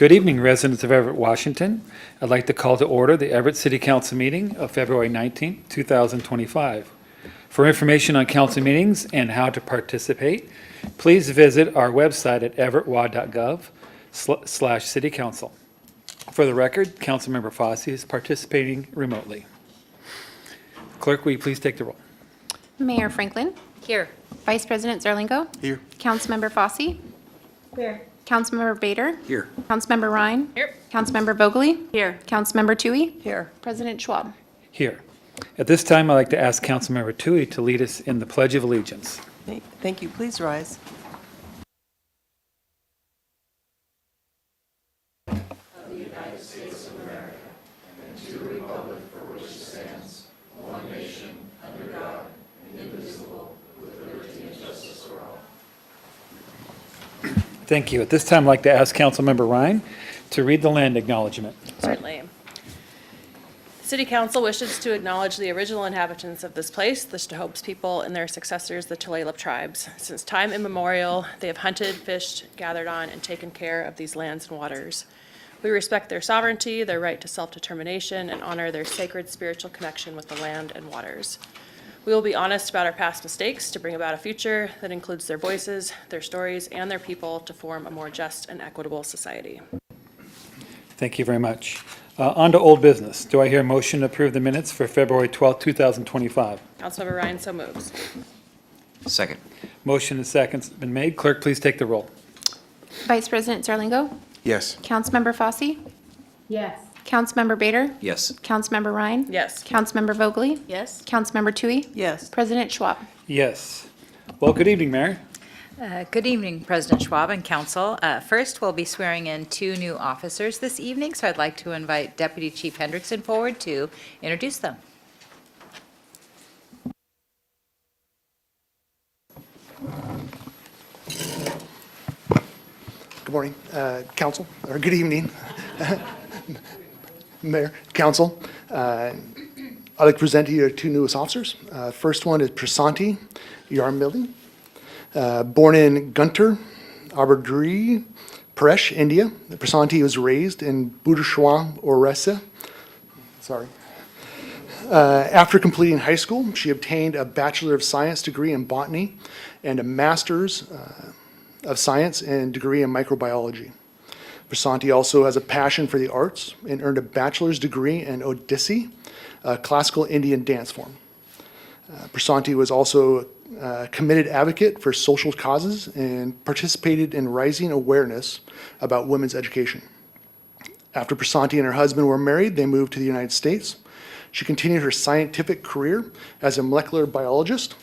Good evening, residents of Everett, Washington. I'd like to call to order the Everett City Council meeting of February 19, 2025. For information on council meetings and how to participate, please visit our website at everettwa.gov/citycouncil. For the record, Councilmember Fossey is participating remotely. Clerk, will you please take the roll? Mayor Franklin. Here. Vice President Zarlingo. Here. Councilmember Fossey. Here. Councilmember Bader. Here. Councilmember Ryan. Here. Councilmember Vogely. Here. Councilmember Tui. Here. President Schwab. Here. At this time, I'd like to ask Councilmember Tui to lead us in the Pledge of Allegiance. Thank you. Please rise. Thank you. At this time, I'd like to ask Councilmember Ryan to read the land acknowledgement. Certainly. City Council wishes to acknowledge the original inhabitants of this place, the Stahopes people and their successors, the Tulalip tribes. Since time immemorial, they have hunted, fished, gathered on, and taken care of these lands and waters. We respect their sovereignty, their right to self-determination, and honor their sacred spiritual connection with the land and waters. We will be honest about our past mistakes to bring about a future that includes their voices, their stories, and their people to form a more just and equitable society. Thank you very much. On to old business. Do I hear a motion to approve the minutes for February 12, 2025? Councilmember Ryan so moves. Second. Motion and second's been made. Clerk, please take the roll. Vice President Zarlingo. Yes. Councilmember Fossey. Yes. Councilmember Bader. Yes. Councilmember Ryan. Yes. Councilmember Vogely. Yes. Councilmember Tui. Yes. President Schwab. Yes. Well, good evening, Mayor. Good evening, President Schwab and Council. First, we'll be swearing in 2 new officers this evening, so I'd like to invite Deputy Chief Hendrickson forward to introduce them. Good morning, Council, or good evening, Mayor, Council. I'd like to present to you our 2 newest officers. First one is Prasanti Yarmilli. Born in Guntur, Aberdeen, Pradesh, India. Prasanti was raised in Budashwa, Orissa. After completing high school, she obtained a Bachelor of Science degree in botany and a Master's of Science and degree in microbiology. Prasanti also has a passion for the arts and earned a bachelor's degree in Odissi, a classical Indian dance form. Prasanti was also a committed advocate for social causes and participated in raising awareness about women's education. After Prasanti and her husband were married, they moved to the United States. She continued her scientific career as a molecular biologist,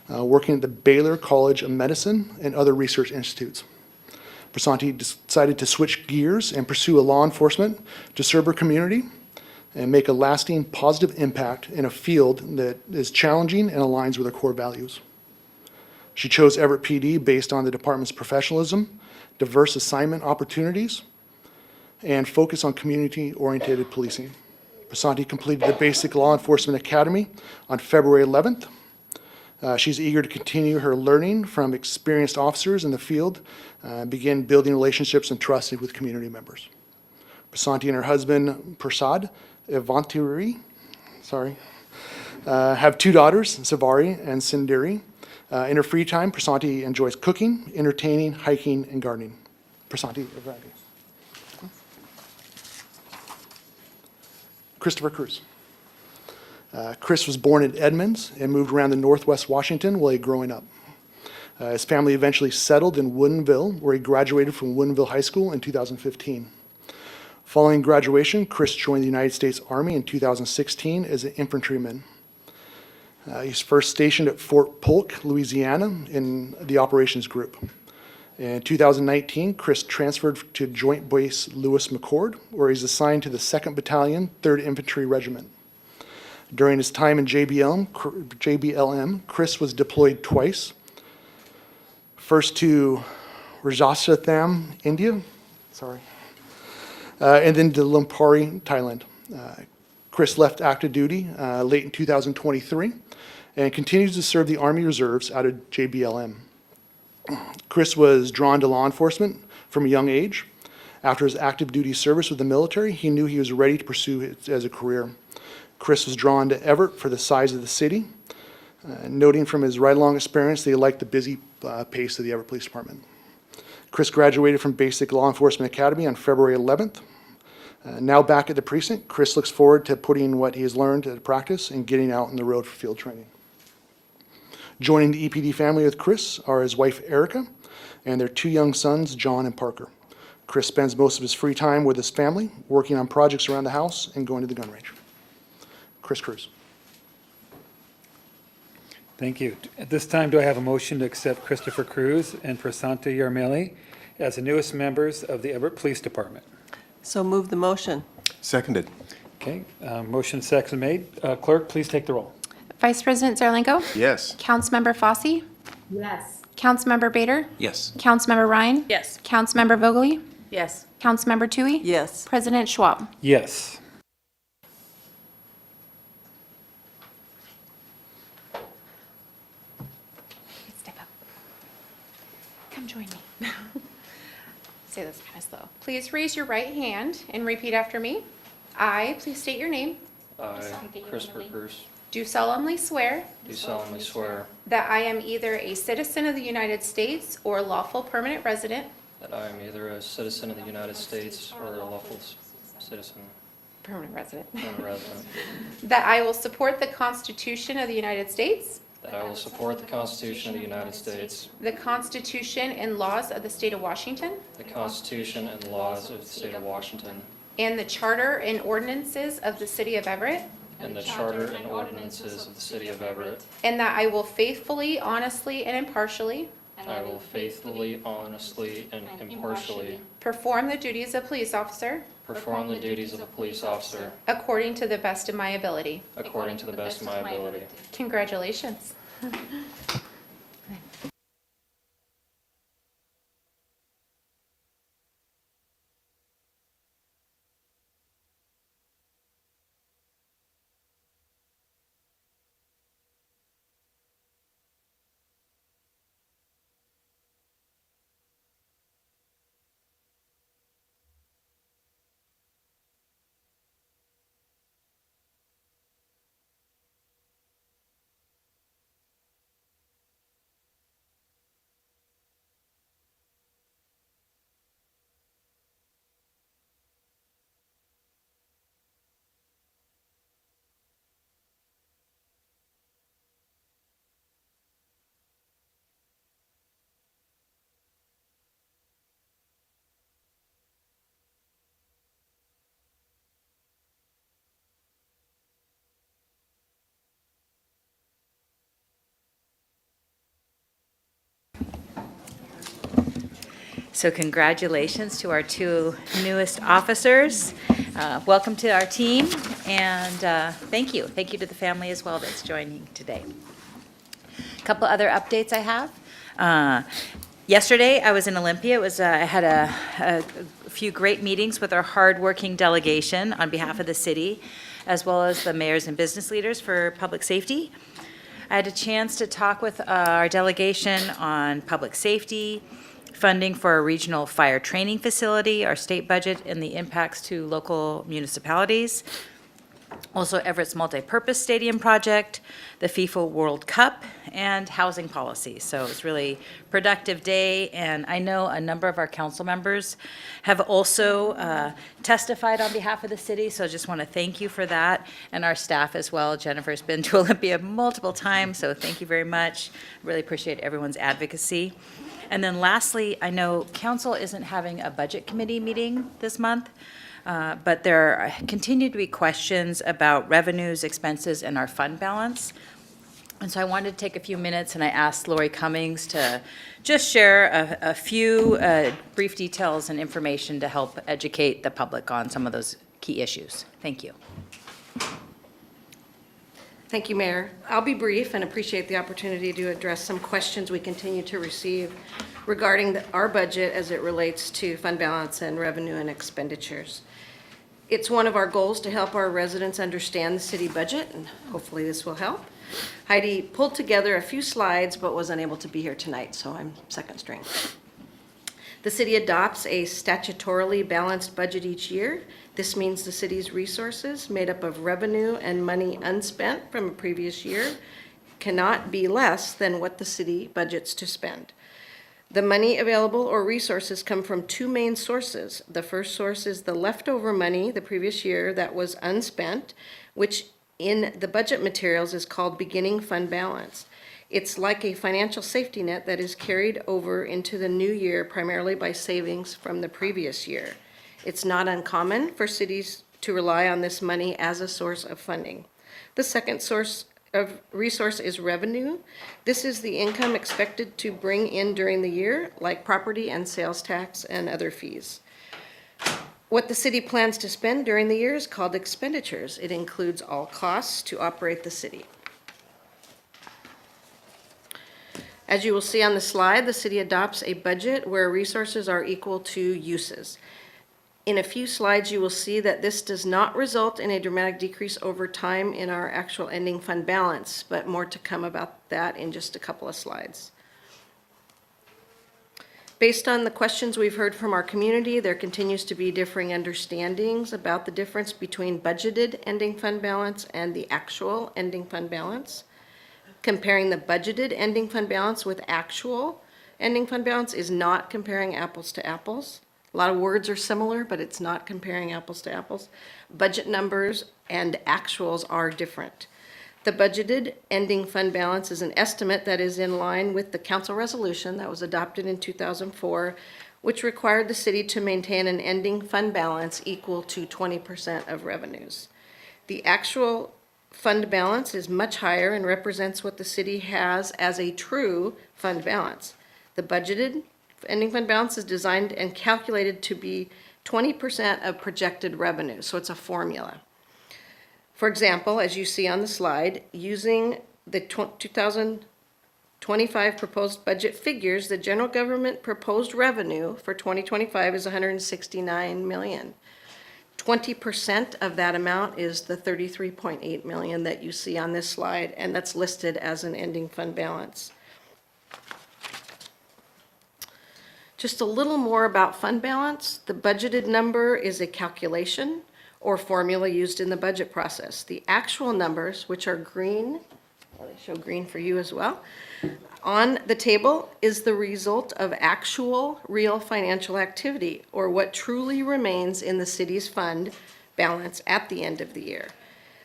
working at the Baylor College of Medicine and other research institutes. Prasanti decided to switch gears and pursue a law enforcement to serve her community and make a lasting positive impact in a field that is challenging and aligns with her core values. She chose Everett PD based on the department's professionalism, diverse assignment opportunities, and focus on community-oriented policing. Prasanti completed the Basic Law Enforcement Academy on February 11th. She's eager to continue her learning from experienced officers in the field, begin building relationships and trust with community members. Prasanti and her husband, Prasad Evantiri, have 2 daughters, Savari and Sindiri. In her free time, Prasanti enjoys cooking, entertaining, hiking, and gardening. Prasanti, Christopher Cruz. Chris was born in Edmonds and moved around the Northwest Washington while he was growing up. His family eventually settled in Woodinville, where he graduated from Woodinville High School in 2015. Following graduation, Chris joined the United States Army in 2016 as an infantryman. He's first stationed at Fort Polk, Louisiana, in the operations group. In 2019, Chris transferred to Joint Base Lewis McChord, where he's assigned to the 2nd Battalion, 3rd Infantry Regiment. During his time in JBLM, Chris was deployed twice. First to Rajasthan, India, and then to Lumpuri, Thailand. Chris left active duty late in 2023 and continues to serve the Army Reserves out of JBLM. Chris was drawn to law enforcement from a young age. After his active duty service with the military, he knew he was ready to pursue it as a career. Chris was drawn to Everett for the size of the city, noting from his ride-along experience that he liked the busy pace of the Everett Police Department. Chris graduated from Basic Law Enforcement Academy on February 11th. Now back at the precinct, Chris looks forward to putting what he has learned into practice and getting out on the road for field training. Joining the EPD family with Chris are his wife Erica and their 2 young sons, John and Parker. Chris spends most of his free time with his family, working on projects around the house and going to the gun range. Chris Cruz. Thank you. At this time, do I have a motion to accept Christopher Cruz and Prasanthi Yarmeli as the newest members of the Everett Police Department? So move the motion. Seconded. Okay, motion second made. Clerk, please take the roll. Vice President Zarlenko? Yes. Councilmember Fosse? Yes. Councilmember Bader? Yes. Councilmember Ryan? Yes. Councilmember Vogely? Yes. Councilmember Tui? Yes. President Schwab. Yes. Step up. Come join me. Say this kind of slow. Please raise your right hand and repeat after me. I, please state your name, I, Christopher Cruz, do solemnly swear do solemnly swear that I am either a citizen of the United States or a lawful permanent resident, that I am either a citizen of the United States or a lawful citizen permanent resident, and a resident, that I will support the Constitution of the United States, that I will support the Constitution of the United States, the Constitution and laws of the state of Washington, the Constitution and laws of the state of Washington, and the charter and ordinances of the city of Everett, and the charter and ordinances of the city of Everett. and that I will faithfully, honestly, and impartially I will faithfully, honestly, and impartially perform the duties of police officer perform the duties of a police officer according to the best of my ability. according to the best of my ability. Congratulations. So congratulations to our 2 newest officers. Welcome to our team, and thank you. Thank you to the family as well that's joining today. A couple other updates I have. Yesterday, I was in Olympia. I had a few great meetings with our hardworking delegation on behalf of the city, as well as the mayors and business leaders for public safety. I had a chance to talk with our delegation on public safety, funding for a regional fire training facility, our state budget, and the impacts to local municipalities. Also, Everett's multi-purpose stadium project, the FIFA World Cup, and housing policy. So it was really productive day, and I know a number of our council members have also testified on behalf of the city, so I just want to thank you for that, and our staff as well. Jennifer's been to Olympia multiple times, so thank you very much. Really appreciate everyone's advocacy. And then lastly, I know council isn't having a budget committee meeting this month, but there continue to be questions about revenues, expenses, and our fund balance. And so I wanted to take a few minutes, and I asked Lori Cummings to just share a few brief details and information to help educate the public on some of those key issues. Thank you. Thank you, Mayor. I'll be brief and appreciate the opportunity to address some questions we continue to receive regarding our budget as it relates to fund balance and revenue and expenditures. It's one of our goals to help our residents understand the city budget, and hopefully this will help. Heidi pulled together a few slides but was unable to be here tonight, so I'm second string. The city adopts a statutorily balanced budget each year. This means the city's resources, made up of revenue and money unspent from a previous year, cannot be less than what the city budgets to spend. The money available or resources come from two main sources. The first source is the leftover money the previous year that was unspent, which in the budget materials is called beginning fund balance. It's like a financial safety net that is carried over into the new year primarily by savings from the previous year. It's not uncommon for cities to rely on this money as a source of funding. The second source of resource is revenue. This is the income expected to bring in during the year, like property and sales tax and other fees. What the city plans to spend during the year is called expenditures. It includes all costs to operate the city. As you will see on the slide, the city adopts a budget where resources are equal to uses. In a few slides, you will see that this does not result in a dramatic decrease over time in our actual ending fund balance, but more to come about that in just a couple of slides. Based on the questions we've heard from our community, there continues to be differing understandings about the difference between budgeted ending fund balance and the actual ending fund balance. Comparing the budgeted ending fund balance with actual ending fund balance is not comparing apples to apples. A lot of words are similar, but it's not comparing apples to apples. Budget numbers and actuals are different. The budgeted ending fund balance is an estimate that is in line with the council resolution that was adopted in 2004, which required the city to maintain an ending fund balance equal to 20% of revenues. The actual fund balance is much higher and represents what the city has as a true fund balance. The budgeted ending fund balance is designed and calculated to be 20% of projected revenue, so it's a formula. For example, as you see on the slide, using the 2025 proposed budget figures, the general government proposed revenue for 2025 is $169 million. 20% of that amount is the $33.8 million that you see on this slide, and that's listed as an ending fund balance. Just a little more about fund balance. The budgeted number is a calculation or formula used in the budget process. The actual numbers, which are green, well, they show green for you as well, on the table is the result of actual real financial activity, or what truly remains in the city's fund balance at the end of the year.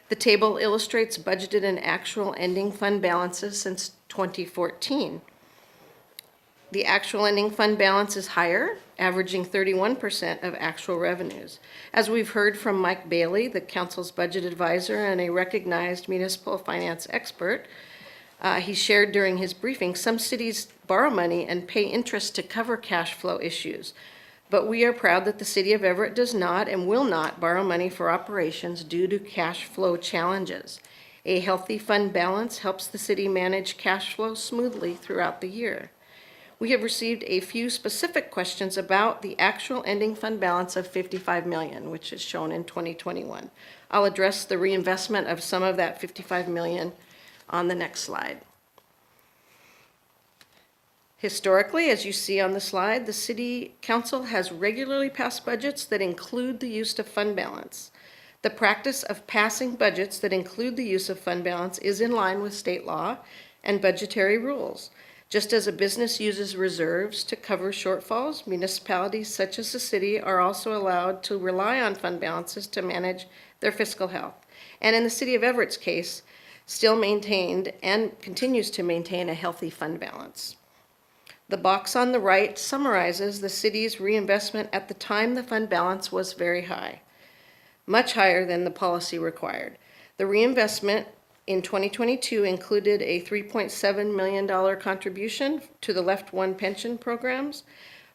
The table illustrates budgeted and actual ending fund balances since 2014. The actual ending fund balance is higher, averaging 31% of actual revenues. As we've heard from Mike Bailey, the council's budget advisor and a recognized municipal finance expert, he shared during his briefing, some cities borrow money and pay interest to cover cash flow issues. But we are proud that the city of Everett does not and will not borrow money for operations due to cash flow challenges. A healthy fund balance helps the city manage cash flow smoothly throughout the year. We have received a few specific questions about the actual ending fund balance of $55 million, which is shown in 2021. I'll address the reinvestment of some of that $55 million on the next slide. Historically, as you see on the slide, the city council has regularly passed budgets that include the use of fund balance. The practice of passing budgets that include the use of fund balance is in line with state law and budgetary rules. Just as a business uses reserves to cover shortfalls, municipalities such as the city are also allowed to rely on fund balances to manage their fiscal health. And in the city of Everett's case, still maintained and continues to maintain a healthy fund balance. The box on the right summarizes the city's reinvestment at the time the fund balance was very high, much higher than the policy required. The reinvestment in 2022 included a $3.7 million contribution to the Left One pension programs,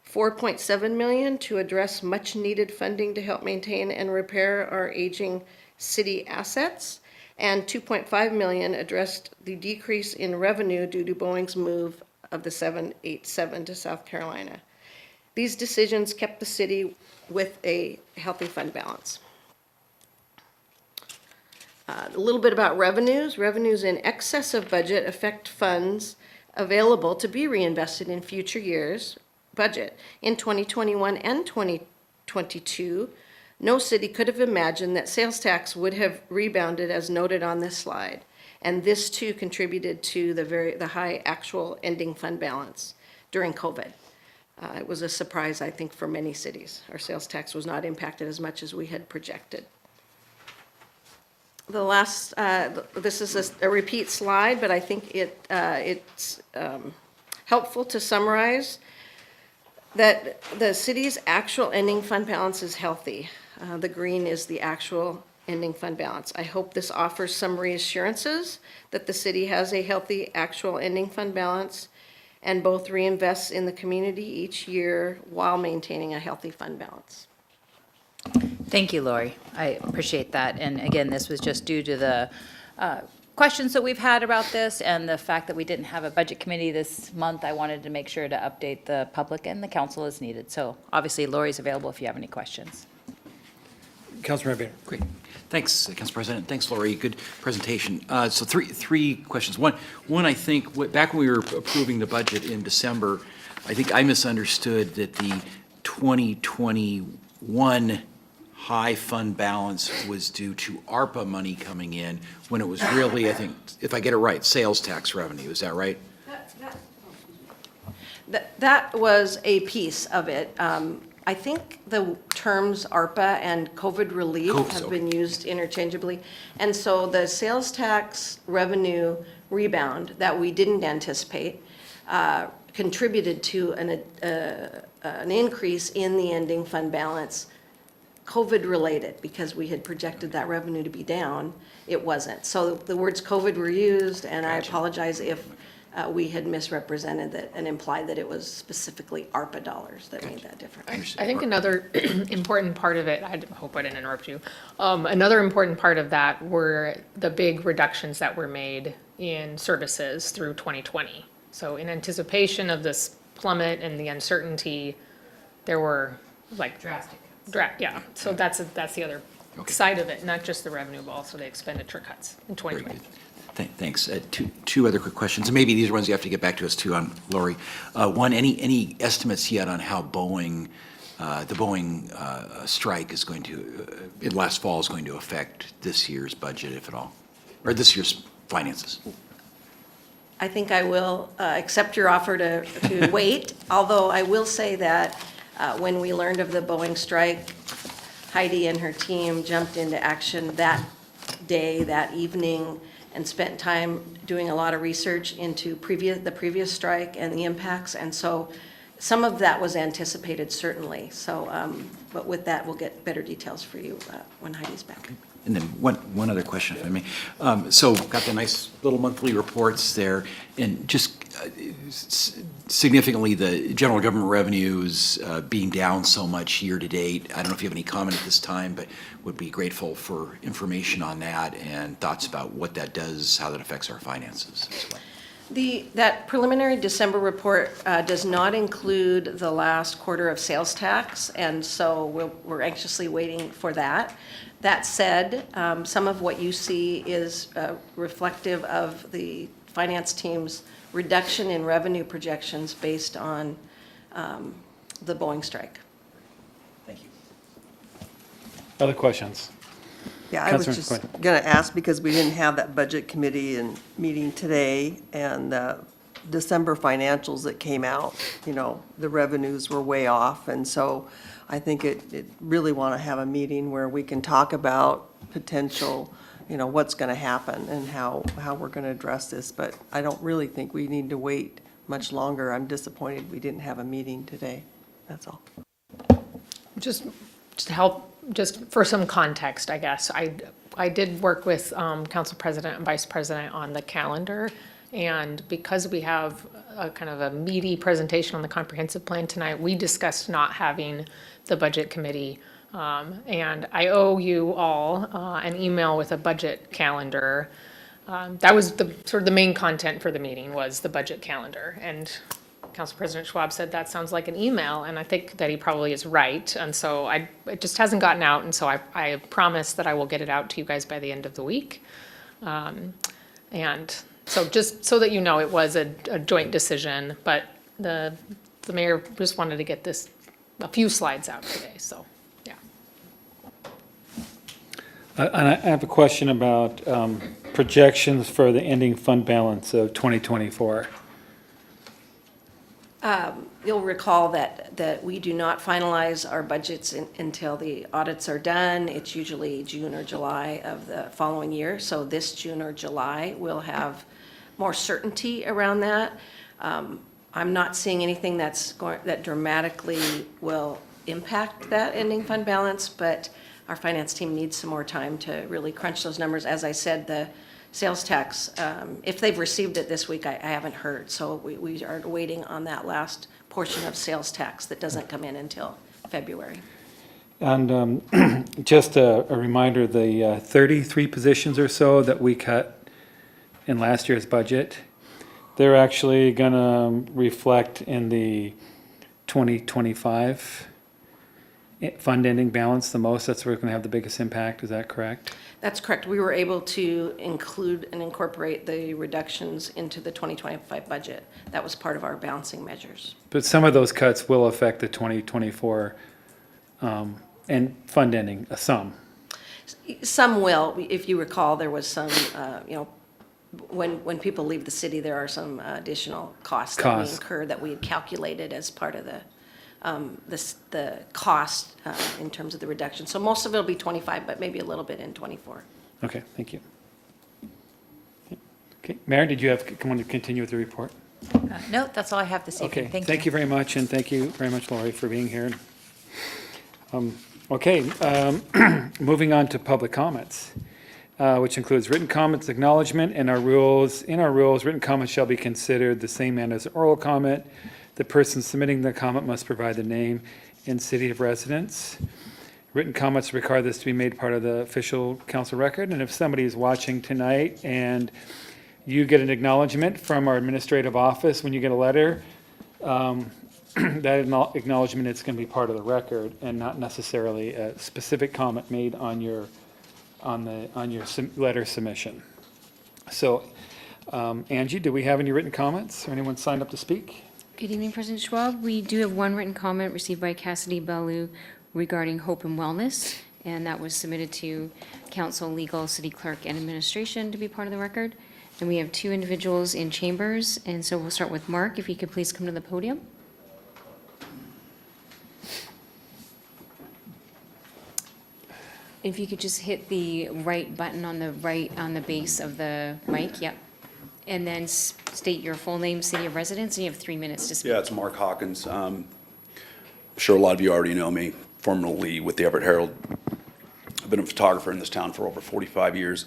$4.7 million to address much needed funding to help maintain and repair our aging city assets, and $2.5 million addressed the decrease in revenue due to Boeing's move of the 787 to South Carolina. These decisions kept the city with a healthy fund balance. A little bit about revenues. Revenues in excess of budget affect funds available to be reinvested in future years budget. In 2021 and 2022, no city could have imagined that sales tax would have rebounded as noted on this slide. And this too contributed to the high actual ending fund balance during COVID. It was a surprise, I think, for many cities. Our sales tax was not impacted as much as we had projected. The last, this is a repeat slide, but I think it's helpful to summarize that the city's actual ending fund balance is healthy. The green is the actual ending fund balance. I hope this offers some reassurances that the city has a healthy actual ending fund balance and both reinvests in the community each year while maintaining a healthy fund balance. Thank you, Lori. I appreciate that. And again, this was just due to the questions that we've had about this and the fact that we didn't have a budget committee this month. I wanted to make sure to update the public and the council as needed. So obviously, Lori's available if you have any questions. Councilmember Bader. Great. Thanks, Council President. Thanks, Lori. Good presentation. So three questions. One, I think, back when we were approving the budget in December, I think I misunderstood that the 2021 high fund balance was due to ARPA money coming in, when it was really, I think, if I get it right, sales tax revenue. Is that right? That was a piece of it. I think the terms ARPA and COVID relief have been used interchangeably. And so the sales tax revenue rebound that we didn't anticipate contributed to an increase in the ending fund balance, COVID related, because we had projected that revenue to be down. It wasn't. So the words COVID were used, and I apologize if we had misrepresented that and implied that it was specifically ARPA dollars that made that difference. I think another important part of it, I hope I didn't interrupt you. Another important part of that were the big reductions that were made in services through 2020. So in anticipation of this plummet and the uncertainty, there were like drastic. Yeah, so that's the other side of it, not just the revenue, but also the expenditure cuts in 2020. Thanks. Two other quick questions, and maybe these are ones you have to get back to us too on, Lori. One, any estimates yet on how the Boeing strike is going to, last fall, is going to affect this year's budget, if at all, or this year's finances? I think I will accept your offer to wait, although I will say that when we learned of the Boeing strike, Heidi and her team jumped into action that day, that evening, and spent time doing a lot of research into the previous strike and the impacts. And so some of that was anticipated, certainly. So, but with that, we'll get better details for you when Heidi's back. And then one other question, if I may. So got the nice little monthly reports there, and just significantly the general government revenues being down so much year to date. I don't know if you have any comment at this time, but would be grateful for information on that and thoughts about what that does, how that affects our finances as well. That preliminary December report does not include the last quarter of sales tax, and so we're anxiously waiting for that. That said, some of what you see is reflective of the finance team's reduction in revenue projections based on the Boeing strike. Thank you. Other questions? Yeah, I was Councilor just Quinn. going to ask, because we didn't have that budget committee and meeting today, and the December financials that came out, the revenues were way off, and so I think it really want to have a meeting where we can talk about potential, what's going to happen and how we're going to address this, but I don't really think we need to wait much longer. I'm disappointed we didn't have a meeting today, that's all. Just to help, just for some context, I guess, I did work with Council President and Vice President on the calendar, and because we have a kind of a meaty presentation on the comprehensive plan tonight, we discussed not having the budget committee, and I owe you all an email with a budget calendar. That was sort of the main content for the meeting, was the budget calendar, and Council President Schwab said that sounds like an email, and I think that he probably is right, and so it just hasn't gotten out, and so I promise that I will get it out to you guys by the end of the week. And so just so that you know, it was a joint decision, but the the mayor just wanted to get a few slides out today, so, yeah. And I have a question about projections for the ending fund balance of 2024. You'll recall that we do not finalize our budgets until the audits are done. It's usually June or July of the following year. So this June or July, we'll have more certainty around that. I'm not seeing anything that dramatically will impact that ending fund balance, but our finance team needs some more time to really crunch those numbers. As I said, the sales tax, if they've received it this week, I haven't heard. So we are waiting on that last portion of sales tax that doesn't come in until February. And just a reminder, the 33 positions or so that we cut in last year's budget, they're actually going to reflect in the 2025 fund ending balance the most. That's where it's going to have the biggest impact. Is that correct? That's correct. We were able to include and incorporate the reductions into the 2025 budget. That was part of our balancing measures. But some of those cuts will affect the 2024 and fund ending, some. Some will. If you recall, there was some, when people leave the city, there are some additional costs that we incur that we had calculated as part of the cost in terms of the reduction. So most of it will be 25, but maybe a little bit in 24. Okay, thank you. Okay, Mayor, did you want to continue with the report? No, that's all I have this evening. Okay, thank you very much, and thank you very much, Lori, for being here. Moving on to public comments, which includes written comments, acknowledgement, and our rules. In our rules, written comments shall be considered the same manner as oral comment. The person submitting the comment must provide the name and city of residence. Written comments require this to be made part of the official council record, and if somebody is watching tonight and you get an acknowledgement from our administrative office when you get a letter, that acknowledgement is going to be part of the record and not necessarily a specific comment made on your letter submission. So, Angie, do we have any written comments or anyone signed up to speak? Good evening, President Schwab. We do have one written comment received by Cassidy Bellew regarding hope and wellness, and that was submitted to council, legal, city clerk, and administration to be part of the record. And we have two individuals in chambers, and so we'll start with Mark, if you could please come to the podium. If you could just hit the right button on the base of the mic, yep. And then state your full name, city of residence, and you have 3 minutes to speak. Yeah, it's Mark Hawkins. I'm sure a lot of you already know me, formerly with the Everett Herald. I've been a photographer in this town for over 45 years.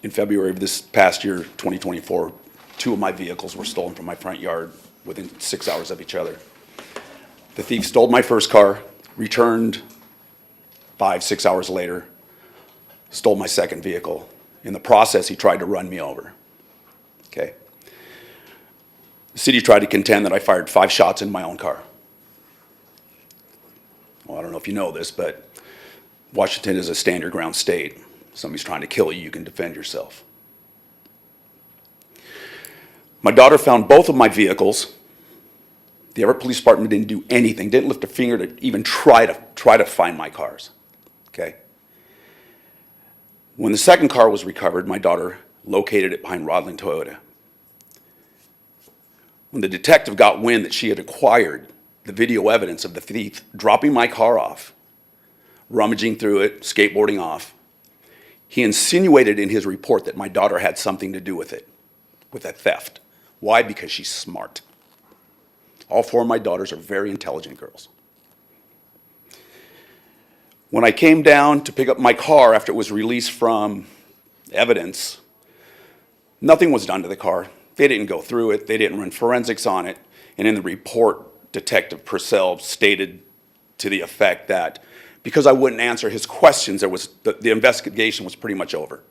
In February of this past year, 2024, 2 of my vehicles were stolen from my front yard within 6 hours of each other. The thief stole my first car, returned 5-6 hours later, stole my second vehicle. In the process, he tried to run me over. Okay. The city tried to contend that I fired 5 shots in my own car. Well, I don't know if you know this, but Washington is a stand your ground state. If somebody's trying to kill you, you can defend yourself. My daughter found both of my vehicles. The Everett Police Department didn't do anything, didn't lift a finger to even try to find my cars. Okay. When the second car was recovered, my daughter located it behind Rodling Toyota. When the detective got wind that she had acquired the video evidence of the thief dropping my car off, rummaging through it, skateboarding off, he insinuated in his report that my daughter had something to do with it, with that theft. Why? Because she's smart. All 4 of my daughters are very intelligent girls. When I came down to pick up my car after it was released from evidence, nothing was done to the car. They didn't go through it. They didn't run forensics on it. And in the report, Detective Purcell stated to the effect that because I wouldn't answer his questions, the investigation was pretty much over.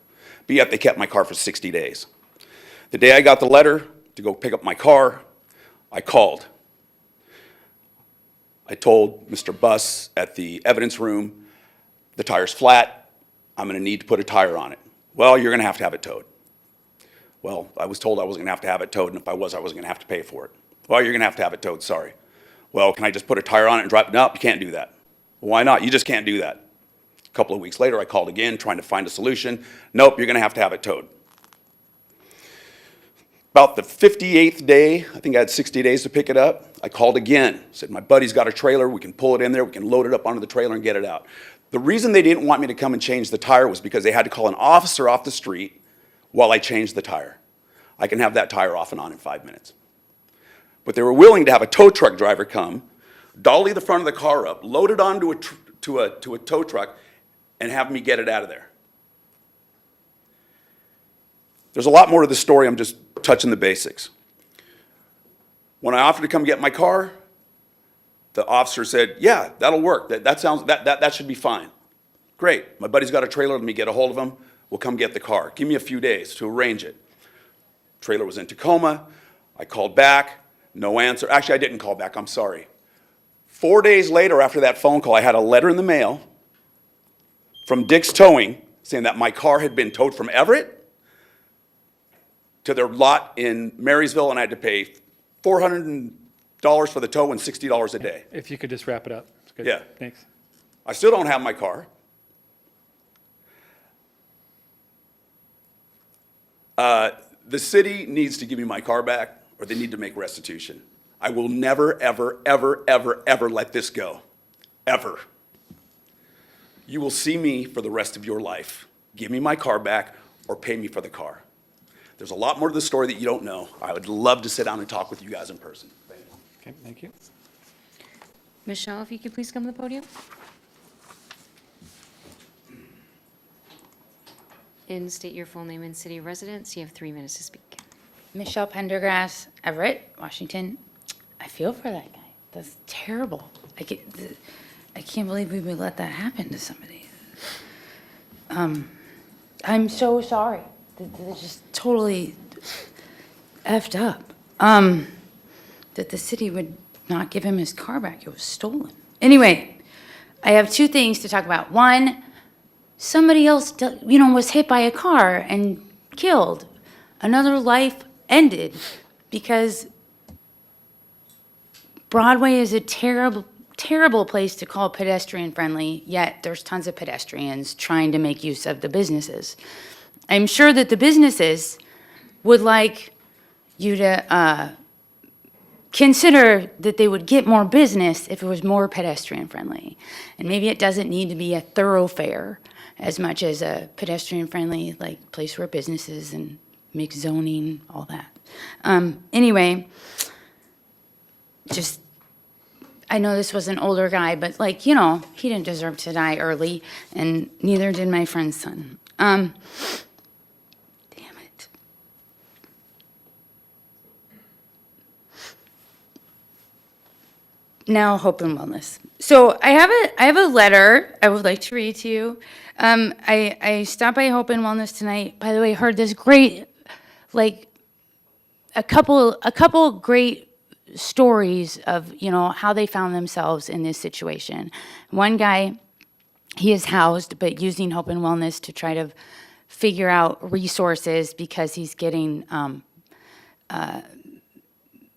But yet they kept my car for 60 days. The day I got the letter to go pick up my car, I called. I told Mr. Buss at the evidence room, the tire's flat, I'm gonna need to put a tire on it. Well, you're gonna have to have it towed. Well, I was told I wasn't gonna have to have it towed, and if I was, I wasn't gonna have to pay for it. Well, you're gonna have it towed, sorry. Well, can I just put a tire on it and drive it? Nope, you can't do that. Why not? You just can't do that. A couple of weeks later, I called again, trying to find a solution. Nope, you're gonna have it towed. About the 58th day, I think I had 60 days to pick it up, I called again, said, my buddy's got a trailer, we can pull it in there, we can load it up onto the trailer and get it out. The reason they didn't want me to come and change the tire was because they had to call an officer off the street while I changed the tire. I can have that tire off and on in 5 minutes. But they were willing to have a tow truck driver come, dolly the front of the car up, load it onto a tow truck, and have me get it out of there. There's a lot more to the story, I'm just touching the basics. When I offered to come get my car, the officer said, yeah, that'll work, that should be fine. Great, my buddy's got a trailer, let me get a hold of him, we'll come get the car. Give me a few days to arrange it. Trailer was in Tacoma, I called back, no answer. Actually, I didn't call back, I'm sorry. 4 days later after that phone call, I had a letter in the mail from Dick's Towing saying that my car had been towed from Everett to their lot in Marysville, and I had to pay $400 for the tow and $60 a day. If you could just wrap it up. It's good. Yeah. Thanks. I still don't have my car. The city needs to give me my car back, or they need to make restitution. I will never, ever, ever, ever, ever let this go. Ever. You will see me for the rest of your life. Give me my car back or pay me for the car. There's a lot more to the story that you don't know. I would love to sit down and talk with you guys in person. Thank you. Okay, thank you. Michelle, if you could please come to the podium. And state your full name and city of residence. You have 3 minutes to speak. Michelle Pendergrass, Everett, Washington. I feel for that guy. That's terrible. I can't believe we would let that happen to somebody. I'm so sorry. They're just totally effed up. That the city would not give him his car back. It was stolen. Anyway, I have 2 things to talk about. One, somebody else, was hit by a car and killed. Another life ended because Broadway is a terrible, terrible place to call pedestrian friendly, yet there's tons of pedestrians trying to make use of the businesses. I'm sure that the businesses would like you to consider that they would get more business if it was more pedestrian friendly. And maybe it doesn't need to be a thoroughfare as much as a pedestrian friendly, like place where businesses and mixed zoning, all that. Anyway, I know this was an older guy, but he didn't deserve to die early, and neither did my friend's son. Damn it. Now, hope and wellness. So I have a letter I would like to read to you. I stopped by Hope and Wellness tonight. By the way, heard this great, a couple great stories of, how they found themselves in this situation. One guy, he is housed, but using Hope and Wellness to try to figure out resources because he's getting,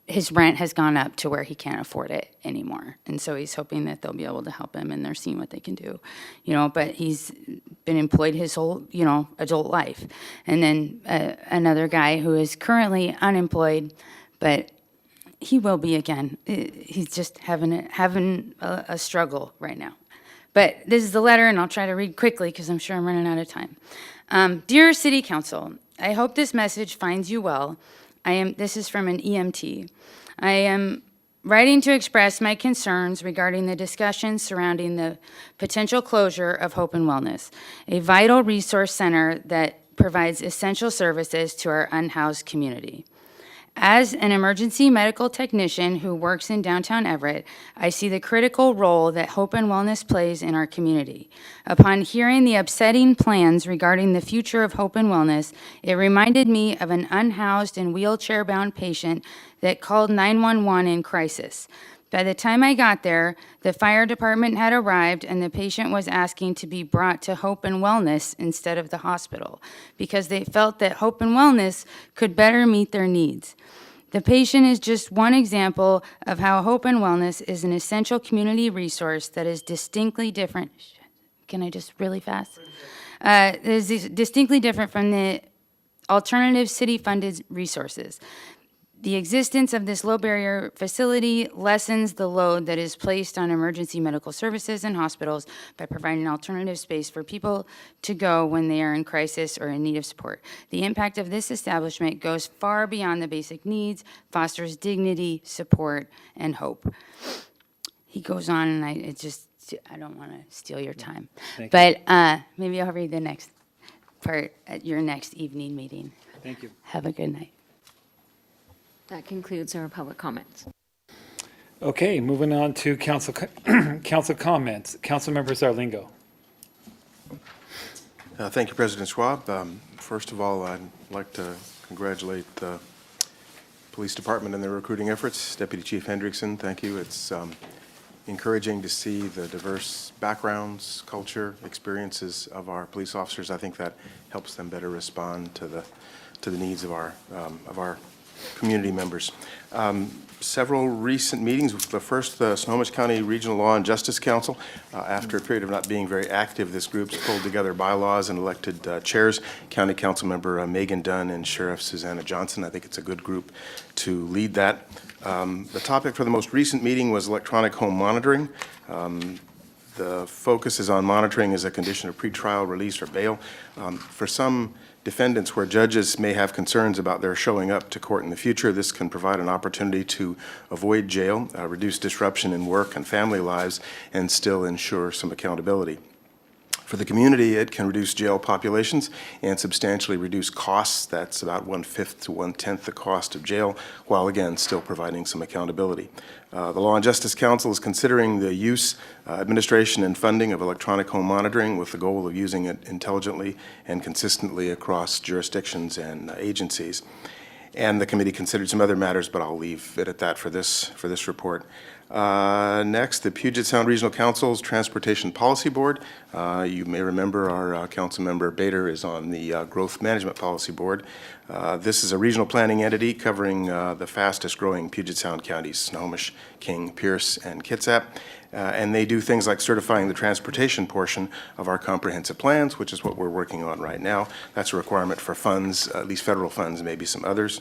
his rent has gone up to where he can't afford it anymore. And so he's hoping that they'll be able to help him, and they're seeing what they can do, but he's been employed his whole, adult life. And then another guy who is currently unemployed, but he will be again. He's just having a struggle right now. But this is the letter, and I'll try to read quickly because I'm sure I'm running out of time. Dear City Council, I hope this message finds you well. This is from an EMT. I am writing to express my concerns regarding the discussions surrounding the potential closure of Hope and Wellness, a vital resource center that provides essential services to our unhoused community. As an emergency medical technician who works in downtown Everett, I see the critical role that Hope and Wellness plays in our community. Upon hearing the upsetting plans regarding the future of Hope and Wellness, it reminded me of an unhoused and wheelchair-bound patient that called 911 in crisis. By the time I got there, the fire department had arrived and the patient was asking to be brought to Hope and Wellness instead of the hospital because they felt that Hope and Wellness could better meet their needs. The patient is just one example of how Hope and Wellness is an essential community resource that is distinctly different. Can I just really fast? Is distinctly different from the alternative city-funded resources. The existence of this low-barrier facility lessens the load that is placed on emergency medical services and hospitals by providing an alternative space for people to go when they are in crisis or in need of support. The impact of this establishment goes far beyond the basic needs, fosters dignity, support, and hope. He goes on, and I don't want to steal your time. Thank But maybe I'll read the next part at your next evening meeting. Thank you. Have a good night. That concludes our public comments. Okay, moving on to council comments. Councilmember Zarlingo. Thank you, President Schwab. First of all, I'd like to congratulate the police department and their recruiting efforts. Deputy Chief Hendrickson, thank you. It's encouraging to see the diverse backgrounds, culture, experiences of our police officers. I think that helps them better respond to the needs of our community members. Several recent meetings. The first, the Snohomish County Regional Law and Justice Council. After a period of not being very active, this group's pulled together bylaws and elected chairs, County Council Member Megan Dunn and Sheriff Susanna Johnson. I think it's a good group to lead that. The topic for the most recent meeting was electronic home monitoring. The focus is on monitoring as a condition of pretrial release or bail. For some defendants where judges may have concerns about their showing up to court in the future, this can provide an opportunity to avoid jail, reduce disruption in work and family lives, and still ensure some accountability. For the community, it can reduce jail populations and substantially reduce costs. That's about 1/5 to 1/10 the cost of jail, while again, still providing some accountability. The Law and Justice Council is considering the use, administration, and funding of electronic home monitoring with the goal of using it intelligently and consistently across jurisdictions and agencies. And the committee considered some other matters, but I'll leave it at that for this report. Next, the Puget Sound Regional Council's Transportation Policy Board. You may remember our council member Bader is on the Growth Management Policy Board. This is a regional planning entity covering the fastest growing Puget Sound counties, Snohomish, King, Pierce, and Kitsap. And they do things like certifying the transportation portion of our comprehensive plans, which is what we're working on right now. That's a requirement for funds, at least federal funds, maybe some others.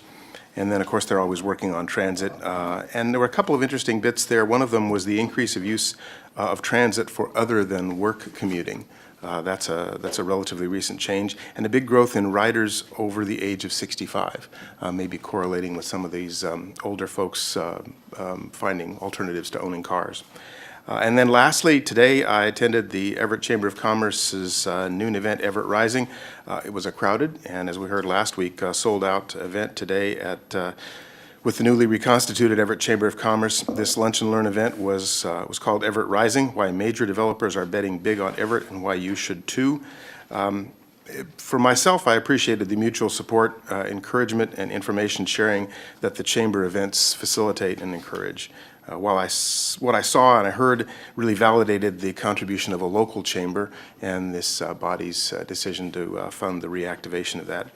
And then, of course, they're always working on transit. And there were a couple of interesting bits there. One of them was the increase of use of transit for other than work commuting. That's a relatively recent change. And a big growth in riders over the age of 65, maybe correlating with some of these older folks finding alternatives to owning cars. And then lastly, today I attended the Everett Chamber of Commerce's noon event, Everett Rising. It was a crowded, and as we heard last week, sold-out event today with the newly reconstituted Everett Chamber of Commerce. This lunch and learn event was called Everett Rising, why major developers are betting big on Everett and why you should too. For myself, I appreciated the mutual support, encouragement, and information sharing that the Chamber events facilitate and encourage. What I saw and I heard really validated the contribution of a local chamber and this body's decision to fund the reactivation of that.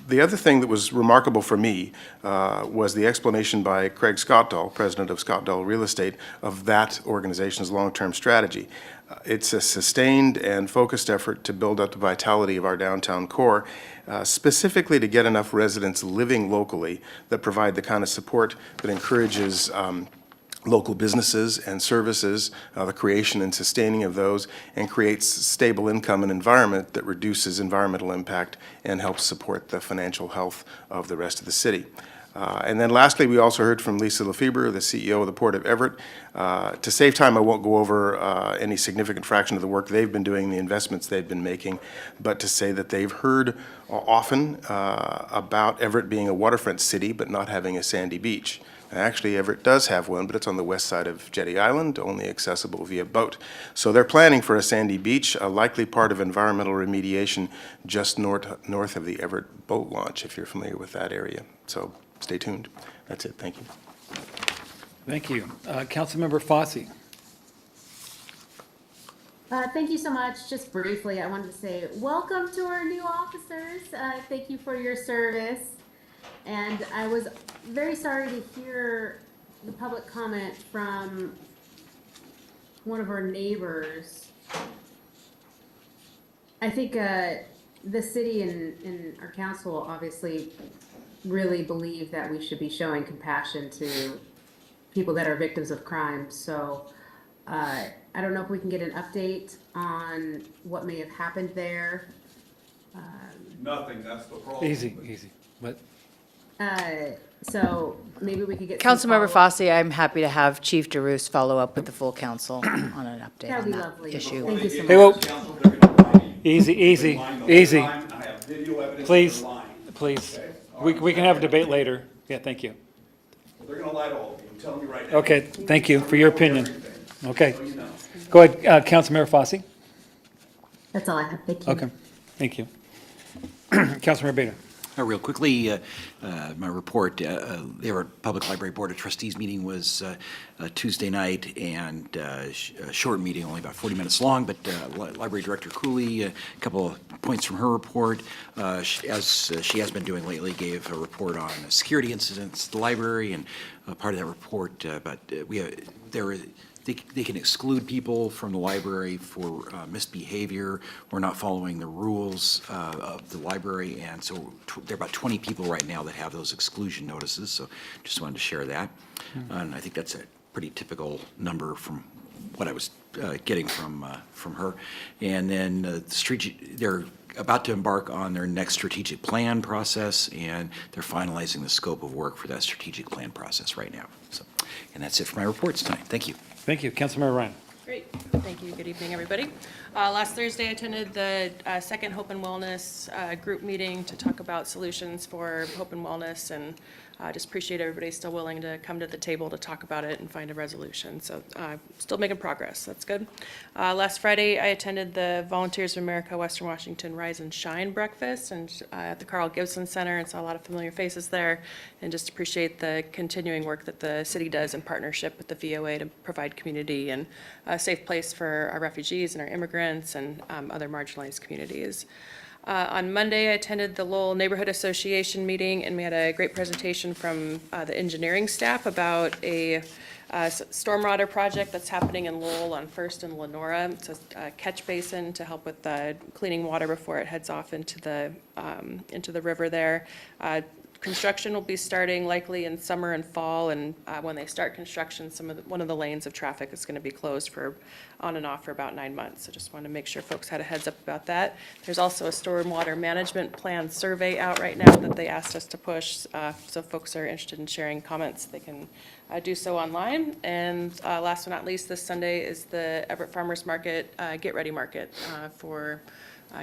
The other thing that was remarkable for me was the explanation by Craig Scottdahl, president of Scottdahl Real Estate, of that organization's long-term strategy. It's a sustained and focused effort to build up the vitality of our downtown core, specifically to get enough residents living locally that provide the kind of support that encourages local businesses and services, the creation and sustaining of those, and creates stable income and environment that reduces environmental impact and helps support the financial health of the rest of the city. And then lastly, we also heard from Lisa Lefebvre, the CEO of the Port of Everett. To save time, I won't go over any significant fraction of the work they've been doing, the investments they've been making, but to say that they've heard often about Everett being a waterfront city but not having a sandy beach. Actually, Everett does have one, but it's on the west side of Jetty Island, only accessible via boat. So they're planning for a sandy beach, a likely part of environmental remediation just north of the Everett boat launch, if you're familiar with that area. So stay tuned. That's it. Thank you. Thank you. Councilmember Fosse. Thank you so much. Just briefly, I wanted to say welcome to our new officers. Thank you for your service. And I was very sorry to hear the public comment from one of our neighbors. I think the city and our council obviously really believe that we should be showing compassion to people that are victims of crime. So I don't know if we can get an update on what may have happened there. Nothing, that's the problem. Easy. What? So maybe we could get some Councilmember follow-up. Fosse, I'm happy to have Chief DeRoos follow up with the full council on an update That'd on be that lovely. issue. Thank you so much. Hey, whoa. Easy. Please. We can have a debate later. Yeah, thank you. They're gonna lie to all of you, I'm telling you right now. Okay, thank you for your opinion. Okay. Go ahead, Councilmember Fosse. That's all I have. Thank you. Okay, thank you. Councilmember Beta. Real quickly, my report, the Everett Public Library Board of Trustees meeting was Tuesday night, and a short meeting, only about 40 minutes long, but Library Director Cooley, a couple of points from her report, as she has been doing lately, gave a report on security incidents at the library, and part of that report, they can exclude people from the library for misbehavior or not following the rules of the library. And so there are about 20 people right now that have those exclusion notices. So just wanted to share that. And I think that's a pretty typical number from what I was getting from her. And then they're about to embark on their next strategic plan process, and they're finalizing the scope of work for that strategic plan process right now. So, and that's it for my reports tonight. Thank you. Thank you. Councilmember Ryan. Great, thank you. Good evening, everybody. Last Thursday, I attended the second Hope and Wellness group meeting to talk about solutions for Hope and Wellness, and just appreciate everybody still willing to come to the table to talk about it and find a resolution. So still making progress. That's good. Last Friday, I attended the Volunteers of America Western Washington Rise and Shine breakfast and at the Carl Gibson Center, and saw a lot of familiar faces there, and just appreciate the continuing work that the city does in partnership with the VOA to provide community and a safe place for our refugees and our immigrants and other marginalized communities. On Monday, I attended the Lowell Neighborhood Association meeting, and we had a great presentation from the engineering staff about a stormwater project that's happening in Lowell on First and Lenora. It's a catch basin to help with cleaning water before it heads off into the river there. Construction will be starting likely in summer and fall, and when they start construction, one of the lanes of traffic is going to be closed for on and off for about 9 months. So just wanted to make sure folks had a heads up about that. There's also a stormwater management plan survey out right now that they asked us to push. So if folks are interested in sharing comments, they can do so online. And last but not least, this Sunday is the Everett Farmers Market Get Ready Market for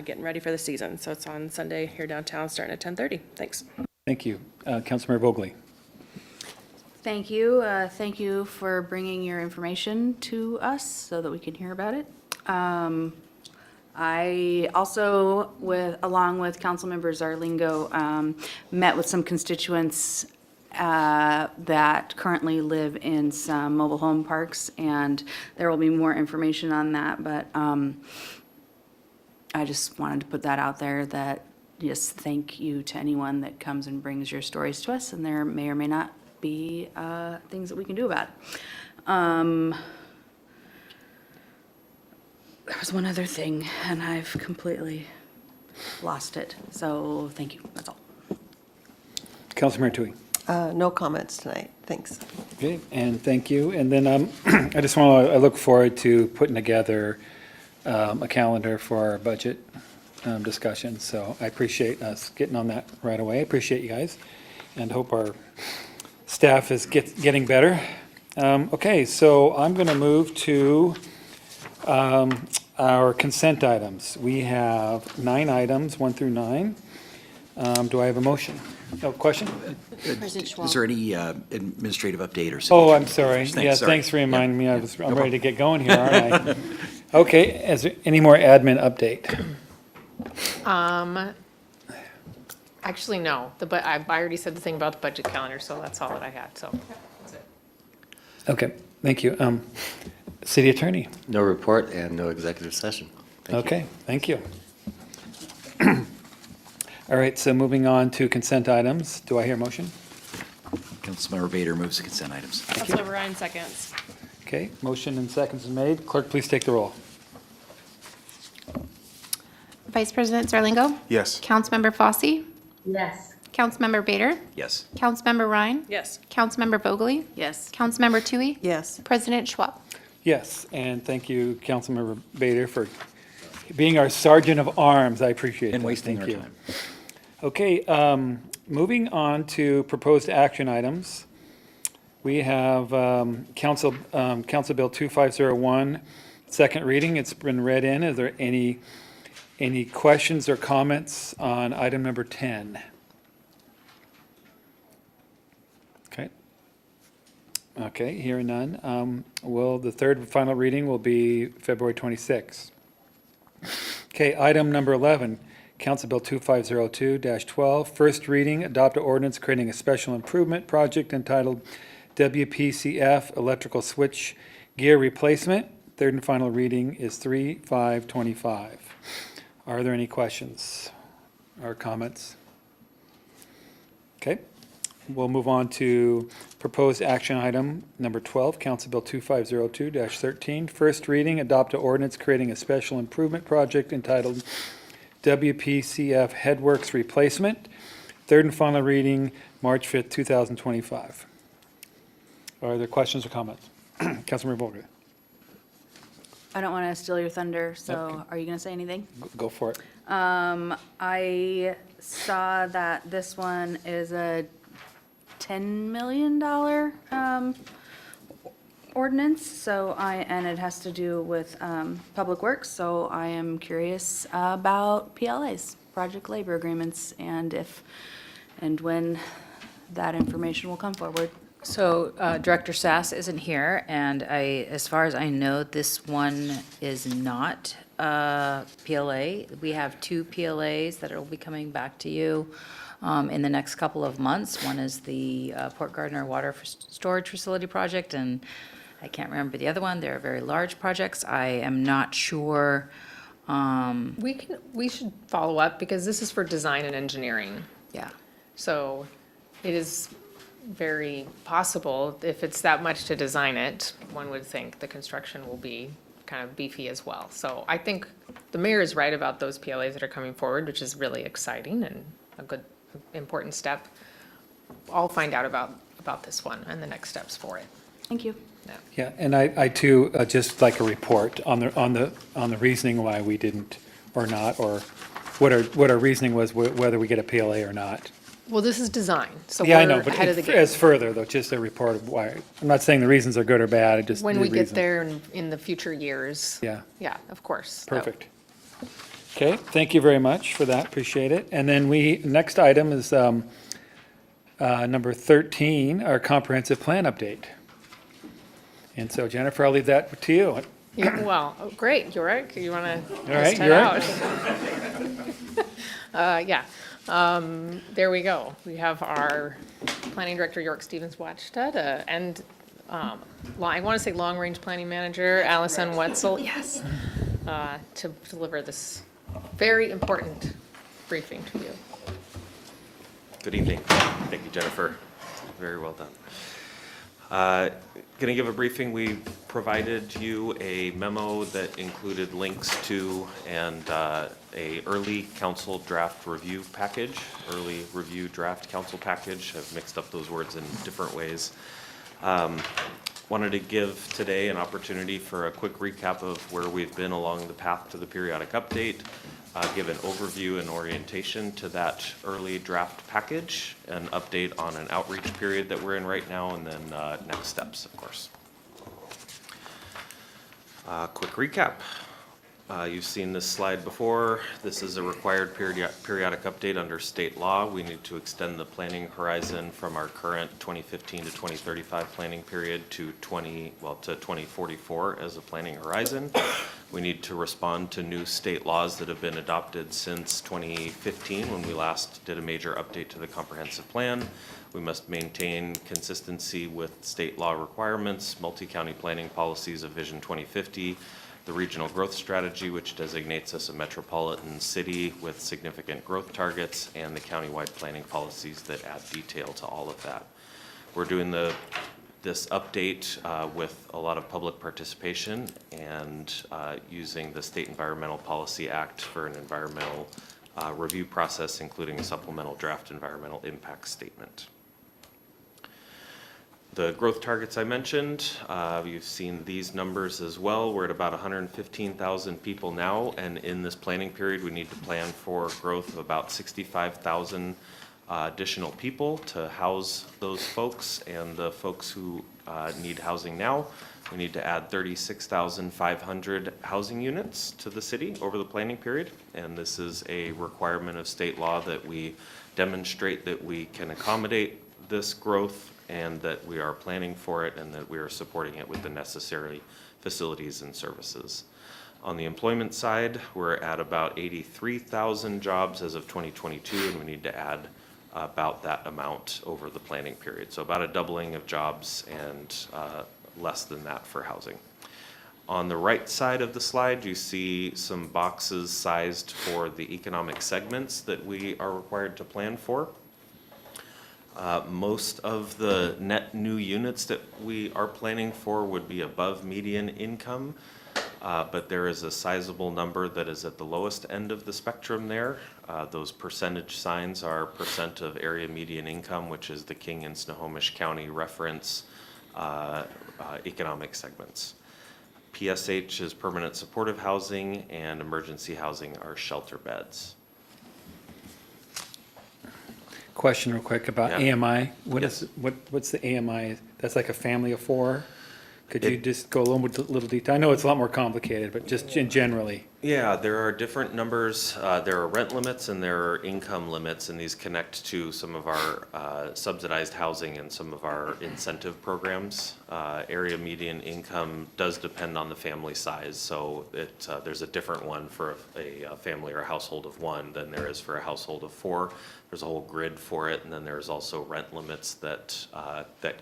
getting ready for the season. So it's on Sunday here downtown, starting at 10:30. Thanks. Thank you. Councilmember Vogely. Thank you. Thank you for bringing your information to us so that we can hear about it. I also, along with Councilmember Zarlingo, met with some constituents that currently live in some mobile home parks, and there will be more information on that, but I just wanted to put that out there, that just thank you to anyone that comes and brings your stories to us, and there may or may not be things that we can do about it. There was one other thing, and I've completely lost it, so thank you, that's all. Councilmember Tui. No comments tonight. Thanks. Okay, and thank you. And then I look forward to putting together a calendar for our budget discussion. So I appreciate us getting on that right away. I appreciate you guys, and hope our staff is getting better. Okay, so I'm going to move to our consent items. We have 9 items, 1 through 9. Do I have a motion? No question? President Schwab. Is there any administrative update or? Oh, I'm sorry. Thanks, Yeah, sorry. thanks for reminding me. I'm No ready to get going here, aren't I? Okay, is there any more admin update? Actually, no, but I already said the thing about the budget calendar, so that's all that I had, so. That's it. Okay, thank you. City Attorney? No report and no executive session. Thank you. Okay, thank you. All right, so moving on to consent items. Do I hear a motion? Councilmember Bader moves the consent items. Councilmember Ryan seconds. Okay, motion and seconds is made. Clerk, please take the roll. Vice President Zarlingo. Yes. Councilmember Fosse. Yes. Councilmember Bader. Yes. Councilmember Ryan. Yes. Councilmember Vogely. Yes. Councilmember Tui. Yes. President Schwab. Yes, and thank you, Councilmember Bader, for being our sergeant of arms. I appreciate it. And wasting our Thank you. time. Okay, moving on to proposed action items. We have Council Bill 2501, second reading. It's been read in. Is there any questions or comments on item number 10? Okay. Okay, hearing none. The third and final reading will be February 26th. Okay, item number 11, Council Bill 2502-12, first reading, adopt an ordinance creating a special improvement project entitled WPCF Electrical Switch Gear Replacement. Third and final reading is 3/5/25. Are there any questions or comments? Okay, we'll move on to proposed action item number 12, Council Bill 2502-13, first reading, adopt an ordinance creating a special improvement project entitled WPCF Headworks Replacement. Third and final reading, March 5th, 2025. Are there questions or comments? Councilmember Vogel, I don't want to steal your thunder, so Okay. are you going to say anything? go for it. I saw that this one is a $10 million ordinance, and it has to do with Public Works, so I am curious about PLAs, project labor agreements, and if and when that information will come forward. So Director Sass isn't here, and as far as I know, this one is not PLA. We have two PLAs that will be coming back to you in the next couple of months. One is the Port Gardner Water Storage Facility project, and I can't remember the other one. They're very large projects. I am not sure. We should follow up because this is for design and engineering. Yeah. So it is very possible, if it's that much to design it, one would think the construction will be kind of beefy as well. So I think the mayor is right about those PLAs that are coming forward, which is really exciting and a good, important step. I'll find out about this one and the next steps for it. Thank you. Yeah, and I too, just like a report on the reasoning why we didn't or not, or what our reasoning was, whether we get a PLA or not. Well, this is design, so Yeah, I we're know, but ahead of the game. as further though, just a report of why. I'm not saying the reasons are good or bad, I just. When the we get reason. there in the future years. Yeah. Yeah, of course. Perfect. Okay, thank you very much for that, appreciate it. And then next item is number 13, our comprehensive plan update. And so Jennifer, I'll leave that to you. Yeah, well, great, Yorick, you want to right, test that Yorick. out? Yeah, there we go. We have our planning director, York Stevens-Watchta, and I want to say long-range planning manager, Allison Wetzel, yes, to deliver this very important briefing to you. Good evening. Thank you, Jennifer. Very well done. Going to give a briefing. We provided you a memo that included links to and a early council draft review package, early review draft council package. I've mixed up those words in different ways. Wanted to give today an opportunity for a quick recap of where we've been along the path to the periodic update, give an overview and orientation to that early draft package, an update on an outreach period that we're in right now, and then next steps, of course. Quick recap. You've seen this slide before. This is a required periodic update under state law. We need to extend the planning horizon from our current 2015 to 2035 planning period to 2044 as a planning horizon. We need to respond to new state laws that have been adopted since 2015 when we last did a major update to the comprehensive plan. We must maintain consistency with state law requirements, multi-county planning policies of Vision 2050, the regional growth strategy, which designates us a metropolitan city with significant growth targets, and the countywide planning policies that add detail to all of that. We're doing this update with a lot of public participation and using the State Environmental Policy Act for an environmental review process, including a supplemental draft environmental impact statement. The growth targets I mentioned, you've seen these numbers as well. We're at about 115,000 people now, and in this planning period, we need to plan for growth of about 65,000 additional people to house those folks, and the folks who need housing now, we need to add 36,500 housing units to the city over the planning period, and this is a requirement of state law that we demonstrate that we can accommodate this growth and that we are planning for it and that we are supporting it with the necessary facilities and services. On the employment side, we're at about 83,000 jobs as of 2022, and we need to add about that amount over the planning period. So about a doubling of jobs and less than that for housing. On the right side of the slide, you see some boxes sized for the economic segments that we are required to plan for. Most of the net new units that we are planning for would be above median income, but there is a sizable number that is at the lowest end of the spectrum there. Those percentage signs are percent of area median income, which is the King and Snohomish County reference economic segments. PSH is permanent supportive housing, and emergency housing are shelter beds. Question real quick about Yeah. AMI. Yes. What's the AMI? That's like a family of four? Could you just go a little detail? I know it's a lot more complicated, but just generally. Yeah, there are different numbers. There are rent limits and there are income limits, and these connect to some of our subsidized housing and some of our incentive programs. Area median income does depend on the family size, so there's a different one for a family or a household of one than there is for a household of four. There's a whole grid for it, and then there's also rent limits that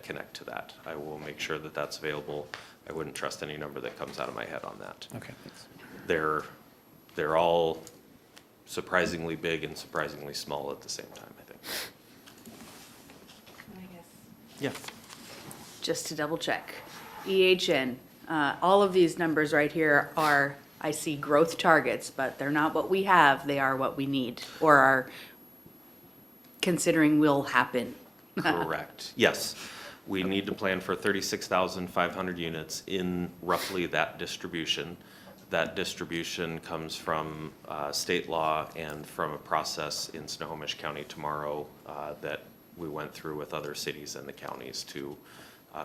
connect to that. I will make sure that that's available. I wouldn't trust any number that comes out of my head on that. Okay, thanks. They're all surprisingly big and surprisingly small at the same time, I think. Yeah. Just to double check, EHN, all of these numbers right here are, I see growth targets, but they're not what we have, they are what we need, or are considering will happen. Correct. Yes. We need to plan for 36,500 units in roughly that distribution. That distribution comes from state law and from a process in Snohomish County tomorrow that we went through with other cities and the counties to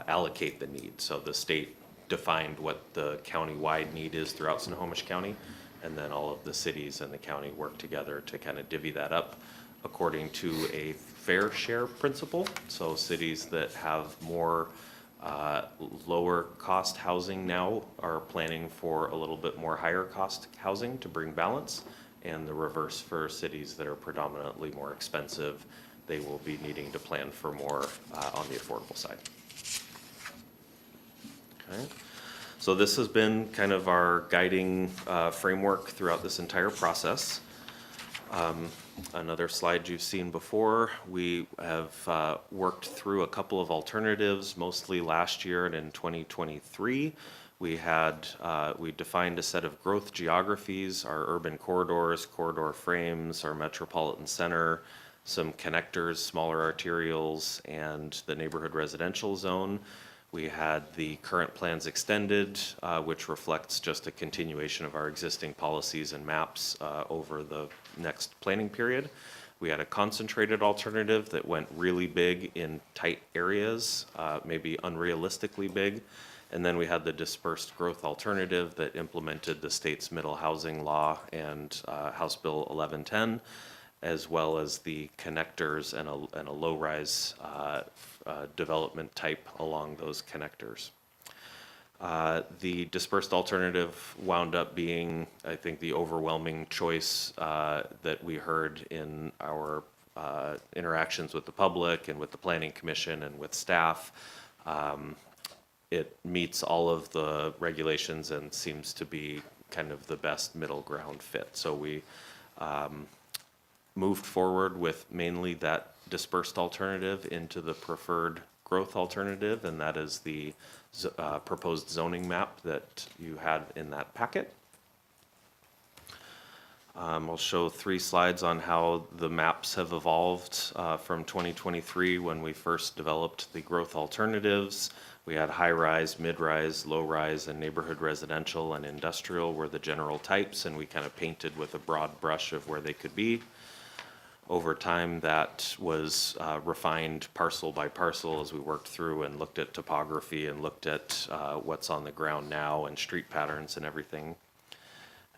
allocate the need. So the state defined what the county-wide need is throughout Snohomish County, and then all of the cities and the county work together to kind of divvy that up according to a fair share principle. So cities that have more lower cost housing now are planning for a little bit more higher cost housing to bring balance, and the reverse for cities that are predominantly more expensive, they will be needing to plan for more on the affordable side. Okay. So this has been kind of our guiding framework throughout this entire process. Another slide you've seen before, we have worked through a couple of alternatives, mostly last year and in 2023. We defined a set of growth geographies, our urban corridors, corridor frames, our metropolitan center, some connectors, smaller arterials, and the neighborhood residential zone. We had the current plans extended, which reflects just a continuation of our existing policies and maps over the next planning period. We had a concentrated alternative that went really big in tight areas, maybe unrealistically big. And then we had the dispersed growth alternative that implemented the state's middle housing law and House Bill 1110, as well as the connectors and a low-rise development type along those connectors. The dispersed alternative wound up being, I think, the overwhelming choice that we heard in our interactions with the public and with the Planning Commission and with staff. it meets all of the regulations and seems to be kind of the best middle ground fit. So we moved forward with mainly that dispersed alternative into the preferred growth alternative, and that is the proposed zoning map that you had in that packet. I'll show 3 slides on how the maps have evolved from 2023 when we first developed the growth alternatives. We had high-rise, mid-rise, low-rise, and neighborhood residential and industrial were the general types, and we kind of painted with a broad brush of where they could be. Over time, that was refined parcel by parcel as we worked through and looked at topography and looked at what's on the ground now and street patterns and everything.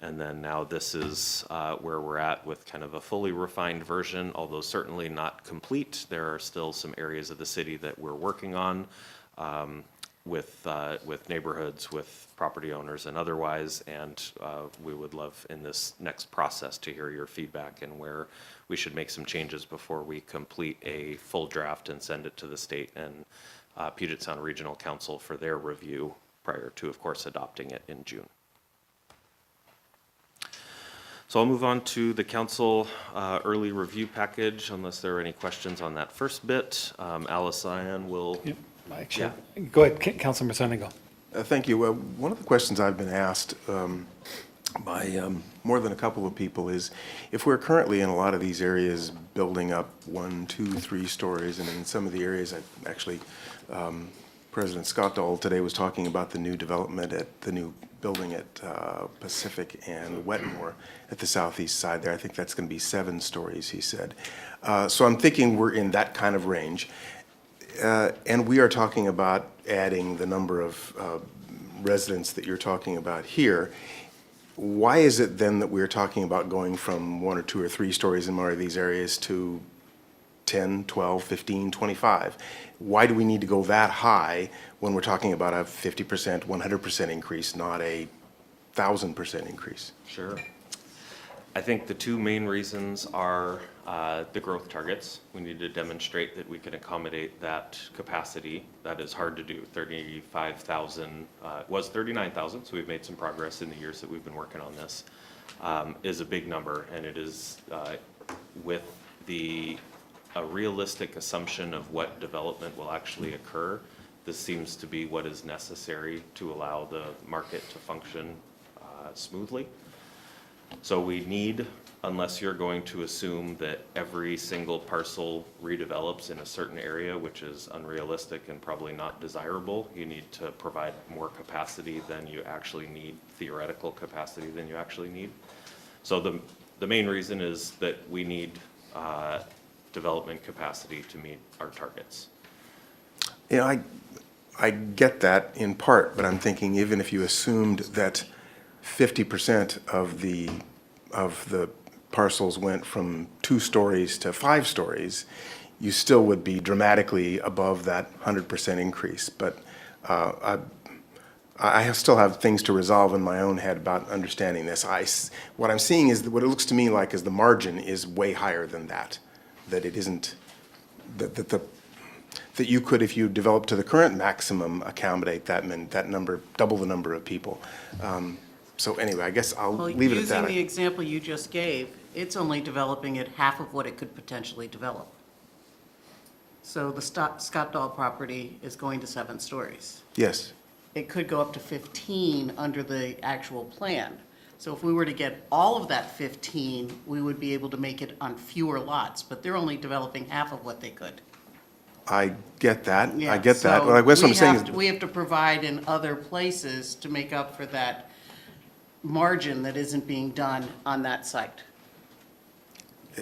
And then now this is where we're at with kind of a fully refined version, although certainly not complete. There are still some areas of the city that we're working on with neighborhoods, with property owners and otherwise. And we would love in this next process to hear your feedback and where we should make some changes before we complete a full draft and send it to the state and Puget Sound Regional Council for their review prior to, of course, adopting it in June. So I'll move on to the council early review package, unless there are any questions on that first bit. Alison will. Yep. Actually, go ahead, Councilmember Sonnigal. Thank you. One of the questions I've been asked by more than a couple of people is, if we're currently in a lot of these areas building up 1, 2, 3 stories, and in some of the areas, actually, President Scott Dole today was talking about the new development at the new building at Pacific and Wetmore at the southeast side there. I think that's going to be 7 stories, he said. So I'm thinking we're in that kind of range. And we are talking about adding the number of residents that you're talking about here. Why is it then that we're talking about going from 1 or 2 or 3 stories in more of these areas to 10, 12, 15, 25? Why do we need to go that high when we're talking about a 50%, 100% increase, not a 1,000% increase? Sure. I think the 2 main reasons are the growth targets. We need to demonstrate that we can accommodate that capacity. That is hard to do. 35,000 was 39,000, so we've made some progress in the years that we've been working on this. Is a big number, and it is with a realistic assumption of what development will actually occur. This seems to be what is necessary to allow the market to function smoothly. So we need, unless you're going to assume that every single parcel redevelops in a certain area, which is unrealistic and probably not desirable, you need to provide more capacity than you actually need, theoretical capacity than you actually need. So the main reason is that we need development capacity to meet our targets. You know, I get that in part, but I'm thinking even if you assumed that 50% of the parcels went from 2 stories to 5 stories, you still would be dramatically above that 100% increase. But I still have things to resolve in my own head about understanding this. What I'm seeing is that what it looks to me like is the margin is way higher than that. That it isn't, that you could, if you develop to the current maximum, accommodate that number, double the number of people. So anyway, I guess I'll leave it at that. Using the example you just gave, it's only developing at half of what it could potentially develop. So the Scott Dahl property is going to 7 stories. Yes. It could go up to 15 under the actual plan. So if we were to get all of that 15, we would be able to make it on fewer lots, but they're only developing half of what they could. I get that. Yeah, I get that. so Well, I guess what I'm saying is, we have to provide in other places to make up for that margin that isn't being done on that site.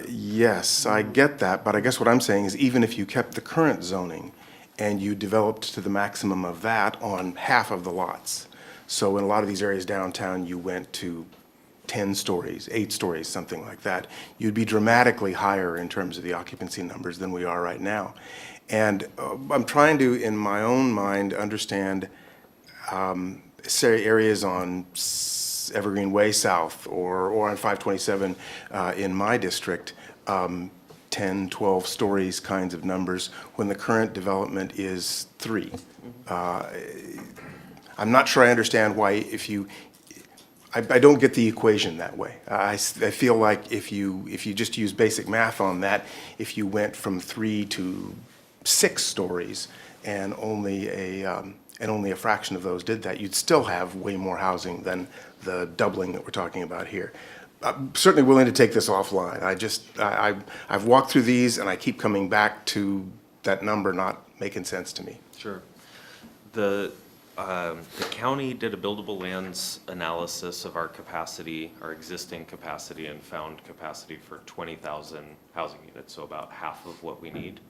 yes, I get that, but I guess what I'm saying is even if you kept the current zoning and you developed to the maximum of that on half of the lots, so in a lot of these areas downtown, you went to 10 stories, 8 stories, something like that, you'd be dramatically higher in terms of the occupancy numbers than we are right now. And I'm trying to, in my own mind, understand say areas on Evergreen Way South or on 527 in my district, 10 10, 12 stories kinds of numbers when the current development is 3. I'm not sure I understand why I don't get the equation that way. I feel like if you just use basic math on that, if you went from 3 to 6 stories and only a fraction of those did that, you'd still have way more housing than the doubling that we're talking about here. I'm certainly willing to take this offline. I've walked through these and I keep coming back to that number not making sense to me. Sure. The county did a buildable lands analysis of our capacity, our existing capacity, and found capacity for 20,000 housing units, so about half of what we need.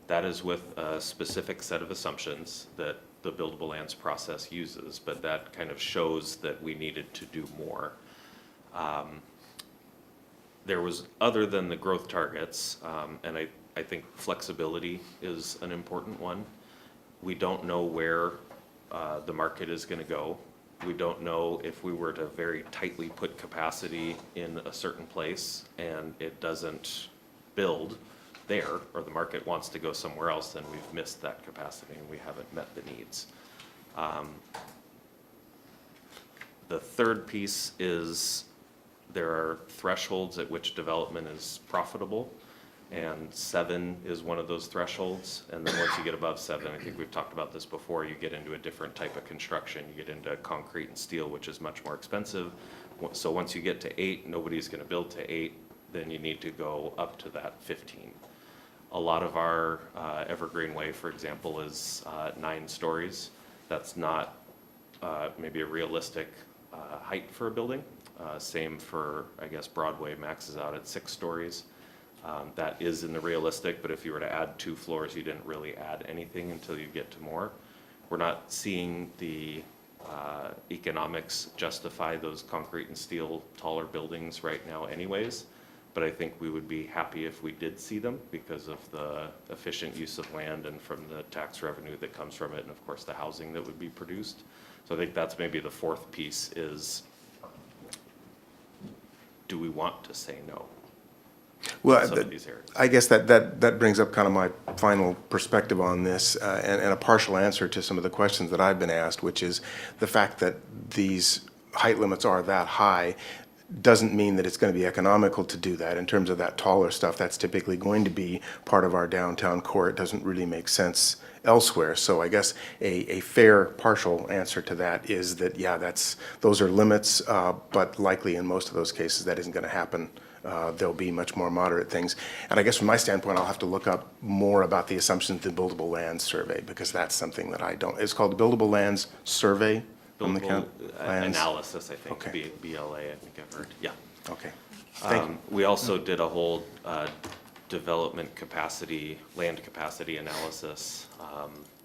That is with a specific set of assumptions that the buildable lands process uses, but that kind of shows that we needed to do more. There was, other than the growth targets, and I think flexibility is an important one. We don't know where the market is going to go. We don't know if we were to very tightly put capacity in a certain place and it doesn't build there, or the market wants to go somewhere else, then we've missed that capacity and we haven't met the needs. The third piece is there are thresholds at which development is profitable, and 7 is one of those thresholds. And then once you get above 7, I think we've talked about this before, you get into a different type of construction. You get into concrete and steel, which is much more expensive. So once you get to 8, nobody's going to build to 8, then you need to go up to that 15. A lot of our Evergreen Way, for example, is 9 stories. That's not maybe a realistic height for a building. Same for, I guess, Broadway maxes out at 6 stories. That is in the realistic, but if you were to add 2 floors, you didn't really add anything until you get to more. We're not seeing the economics justify those concrete and steel taller buildings right now anyways, but I think we would be happy if we did see them because of the efficient use of land and from the tax revenue that comes from it, and of course the housing that would be produced. So I think that's maybe the fourth piece is, do we want to say no? Well, I guess that brings up kind of my final perspective on this and a partial answer to some of the questions that I've been asked, which is the fact that these height limits are that high doesn't mean that it's going to be economical to do that. In terms of that taller stuff, that's typically going to be part of our downtown core. It doesn't really make sense elsewhere. So I guess a fair partial answer to that is that, yeah, those are limits, but likely in most of those cases that isn't going to happen. There'll be much more moderate things. And I guess from my standpoint, I'll have to look up more about the assumptions of the Buildable Lands Survey, because that's something that I don't, it's called the Buildable Lands Survey. Buildable analysis, I think, okay. BLA, I think I've heard, yeah. Okay, thank you. We also did a whole development capacity, land capacity analysis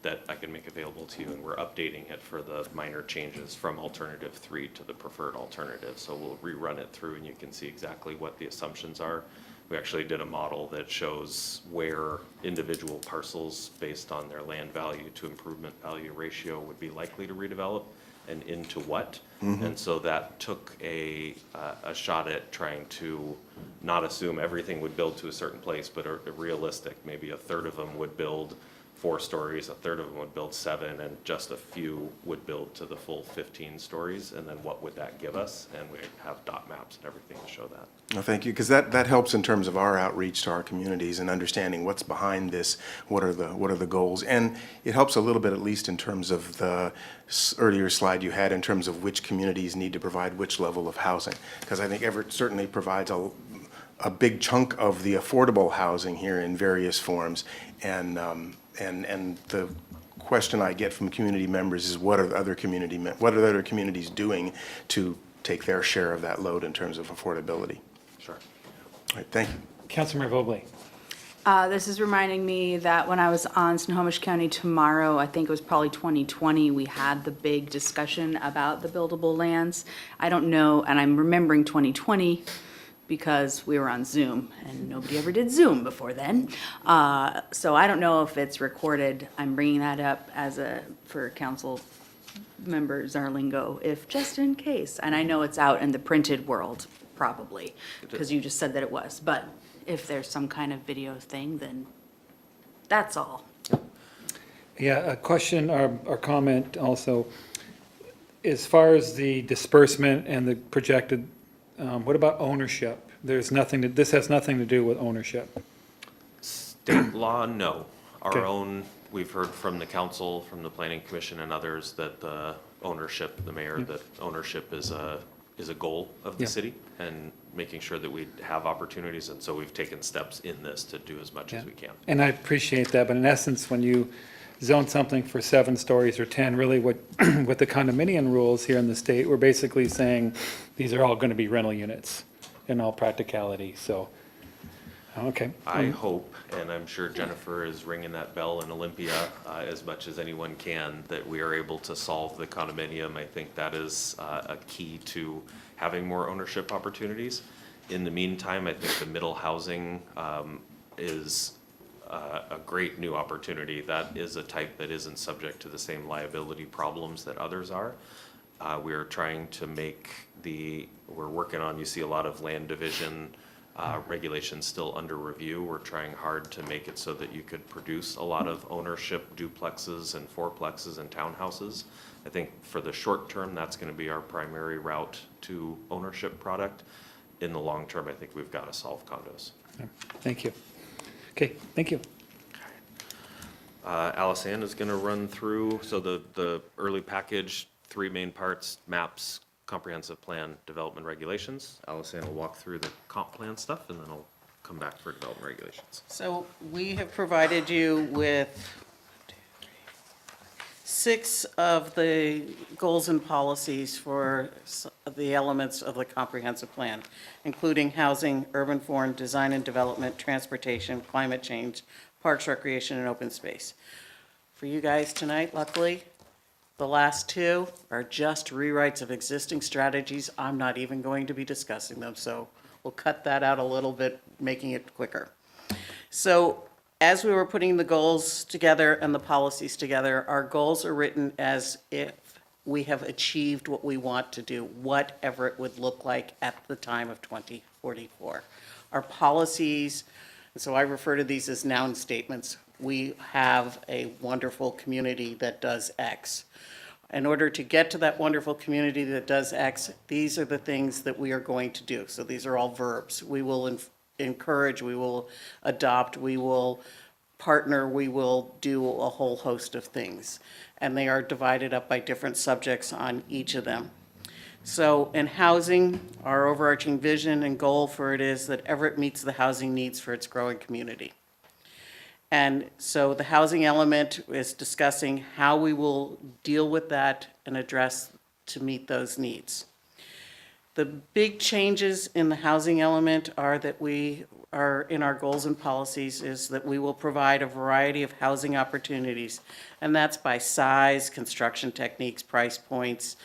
that I can make available to you, and we're updating it for the minor changes from alternative 3 to the preferred alternative. So we'll rerun it through and you can see exactly what the assumptions are. We actually did a model that shows where individual parcels based on their land value to improvement value ratio would be likely to redevelop and into what. And so that took a shot at trying to not assume everything would build to a certain place, but a realistic, maybe a third of them would build 4 stories, a third of them would build 7, and just a few would build to the full 15 stories. And then what would that give us? And we have dot maps and everything to show that. Well, thank you, because that helps in terms of our outreach to our communities and understanding what's behind this, what are the goals, and it helps a little bit at least in terms of the earlier slide you had in terms of which communities need to provide which level of housing, because I think Everett certainly provides a big chunk of the affordable housing here in various forms, and the question I get from community members is what are the other communities doing to take their share of that load in terms of affordability? Sure. All right, thank you. Councilmember Vogely. This is reminding me that when I was on Snohomish County tomorrow, I think it was probably 2020, we had the big discussion about the buildable lands. I don't know, and I'm remembering 2020 because we were on Zoom and nobody ever did Zoom before then. So I don't know if it's recorded. I'm bringing that up for council member Zarlingo, if just in case. And I know it's out in the printed world, probably, because you just said that it was. But if there's some kind of video thing, then that's all. Yeah, a question or comment also. As far as the disbursement and the projected, what about ownership? This has nothing to do with ownership. State law, no. Okay. Our own, we've heard from the council, from the planning commission and others that the ownership, the mayor, that ownership is a goal of the Yeah. city and making sure that we have opportunities. And so we've taken steps in this to do as much as we can. And I appreciate that, but in essence, when you zone something for 7 stories or 10, really what, with the condominium rules here in the state, we're basically saying these are all going to be rental units in all practicality, so, okay. I hope, and I'm sure Jennifer is ringing that bell in Olympia as much as anyone can, that we are able to solve the condominium. I think that is a key to having more ownership opportunities. In the meantime, I think the middle housing is a great new opportunity. That is a type that isn't subject to the same liability problems that others are. We're trying to make we're working on, you see a lot of land division regulations still under review. We're trying hard to make it so that you could produce a lot of ownership duplexes and fourplexes and townhouses. I think for the short term, that's going to be our primary route to ownership product. In the long term, I think we've got to solve condos. Thank you. Okay, thank you. Alisanne is going to run through, so the early package, 3 main parts: maps, comprehensive plan, development regulations. Alisanne will walk through the comp plan stuff, and then I'll come back for development regulations. So we have provided you with 6 of the goals and policies for the elements of the comprehensive plan, including housing, urban form, design and development, transportation, climate change, parks, recreation, and open space. For you guys tonight, luckily, the last 2 are just rewrites of existing strategies. I'm not even going to be discussing them, so we'll cut that out a little bit, making it quicker. So as we were putting the goals together and the policies together, our goals are written as if we have achieved what we want to do, whatever it would look like at the time of 2044. Our policies, so I refer to these as noun statements. We have a wonderful community that does X. In order to get to that wonderful community that does X, these are the things that we are going to do. So these are all verbs. We will encourage, we will adopt, we will partner, we will do a whole host of things. And they are divided up by different subjects on each of them. So in housing, our overarching vision and goal for it is that Everett meets the housing needs for its growing community. And so the housing element is discussing how we will deal with that and address to meet those needs. The big changes in the housing element are that we are in our goals and policies is that we will provide a variety of housing opportunities. And that's by size, construction techniques, price points,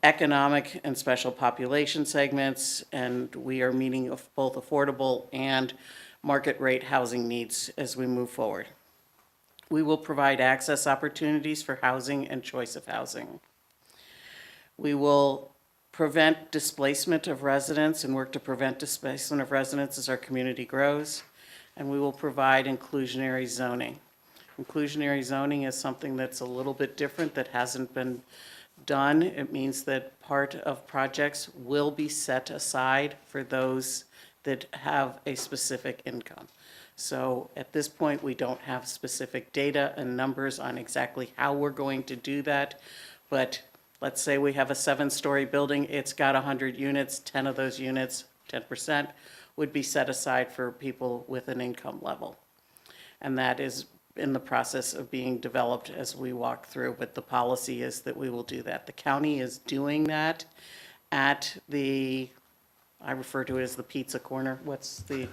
economic and special population segments, and we are meeting of both affordable and market rate housing needs as we move forward. We will provide access opportunities for housing and choice of housing. We will prevent displacement of residents and work to prevent displacement of residents as our community grows. And we will provide inclusionary zoning. Inclusionary zoning is something that's a little bit different that hasn't been done. It means that part of projects will be set aside for those that have a specific income. So at this point, we don't have specific data and numbers on exactly how we're going to do that. But let's say we have a 7-story building, it's got 100 units, 10 of those units, 10%, would be set aside for people with an income level. And that is in the process of being developed as we walk through, but the policy is that we will do that. The county is doing that at the, I refer to it as the pizza corner. What's the?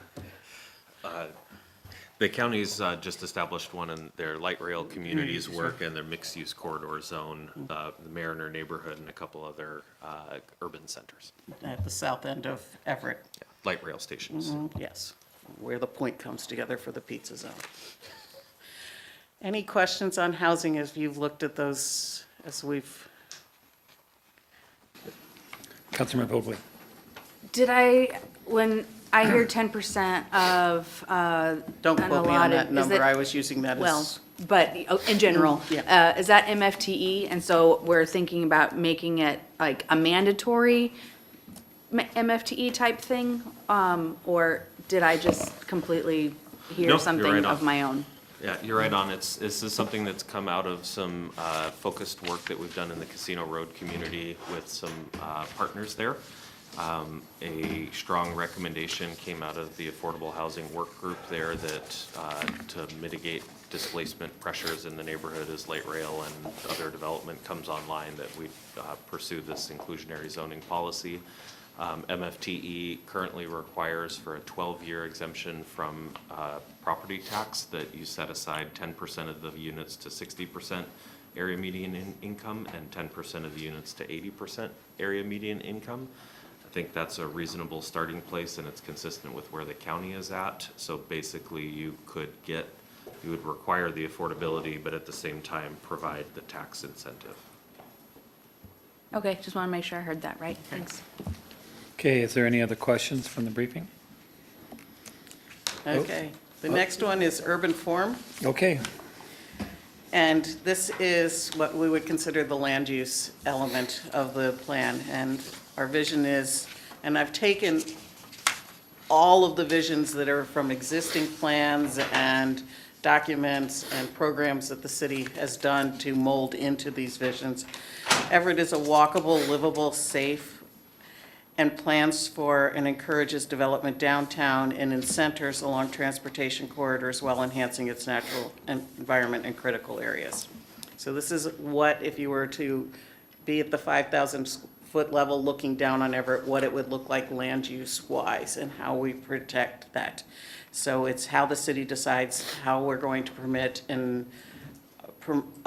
The county's just established one in their light rail communities work and their mixed-use corridor zone, the Mariner neighborhood, and a couple other urban centers. At the south end of Everett. Yeah, light rail stations. Yes, where the point comes together for the pizza zone. Any questions on housing as you've looked at those, as we've? Councilmember Mobley. Did I, when I hear 10% of Don't quote me on unallotted- that is number, it- I was using that Well, as, but in general, Yeah. is that MFTE? And so we're thinking about making it like a mandatory MFTE type thing? Or did I just completely hear Nope, you're something right of on. my own? Yeah, you're right on. This is something that's come out of some focused work that we've done in the Casino Road community with some partners there. A strong recommendation came out of the Affordable Housing Work Group there that to mitigate displacement pressures in the neighborhood as light rail and other development comes online, that we pursue this inclusionary zoning policy. MFTE currently requires for a 12-year exemption from property tax that you set aside 10% of the units to 60% area median income and 10% of the units to 80% area median income. I think that's a reasonable starting place, and it's consistent with where the county is at. So basically, you would require the affordability, but at the same time, provide the tax incentive. Okay, just want to make sure I heard that right. Thanks. Okay, is there any other questions from the briefing? okay. The next one is urban form. Okay, And this is what we would consider the land use element of the plan. And our vision is, and I've taken all of the visions that are from existing plans and documents and programs that the city has done to mold into these visions. Everett is a walkable, livable, safe, and plans for and encourages development downtown and in centers along transportation corridors while enhancing its natural environment in critical areas. So this is what, if you were to be at the 5,000-foot level looking down on Everett, what it would look like land use wise and how we protect that. So it's how the city decides how we're going to permit and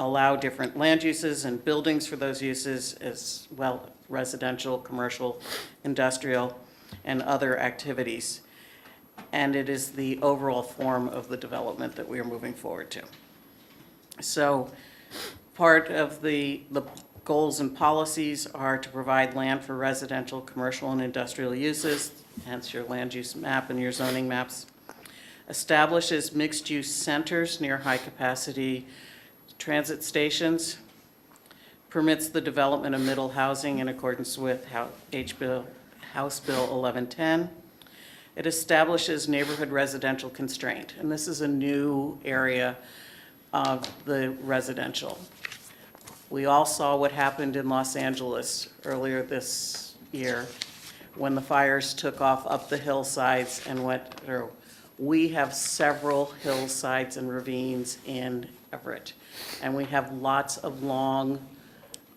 allow different land uses and buildings for those uses, as well residential, commercial, industrial, and other activities. And it is the overall form of the development that we are moving forward to. So part of the goals and policies are to provide land for residential, commercial, and industrial uses, hence your land use map and your zoning maps. Establishes mixed-use centers near high-capacity transit stations, permits the development of middle housing in accordance with House Bill 1110. It establishes neighborhood residential constraint, and this is a new area of the residential. We all saw what happened in Los Angeles earlier this year when the fires took off up the hillsides and went through. We have several hillsides and ravines in Everett, and we have lots of long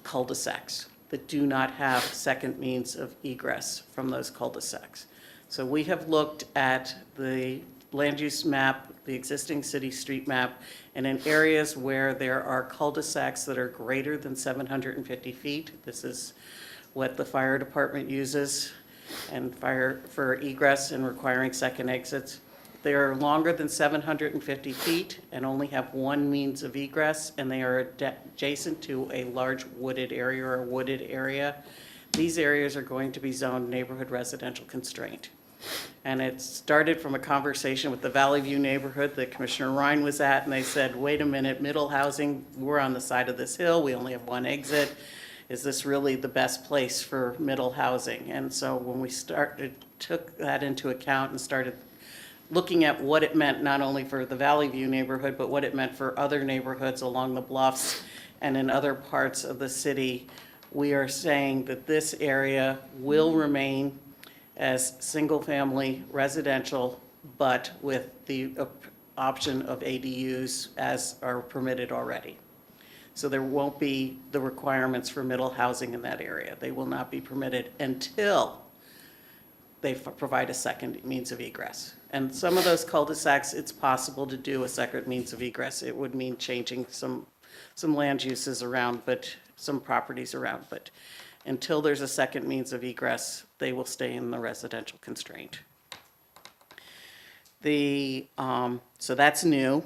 cul-de-sacs that do not have second means of egress from those cul-de-sacs. So we have looked at the land use map, the existing city street map, and in areas where there are cul-de-sacs that are greater than 750 feet, this is what the fire department uses, and fire for egress and requiring second exits. They are longer than 750 feet and only have one means of egress, and they are adjacent to a large wooded area or a wooded area. These areas are going to be zoned neighborhood residential constraint. And it started from a conversation with the Valley View neighborhood that Commissioner Ryan was at, and they said, wait a minute, middle housing, we're on the side of this hill, we only have one exit. Is this really the best place for middle housing? And so when we took that into account and started looking at what it meant not only for the Valley View neighborhood, but what it meant for other neighborhoods along the bluffs and in other parts of the city, we are saying that this area will remain as single-family residential, but with the option of ADUs as are permitted already. So there won't be the requirements for middle housing in that area. They will not be permitted until they provide a second means of egress. And some of those cul-de-sacs, it's possible to do a second means of egress. It would mean changing some land uses around, but some properties around. But until there's a second means of egress, they will stay in the residential constraint. So that's new.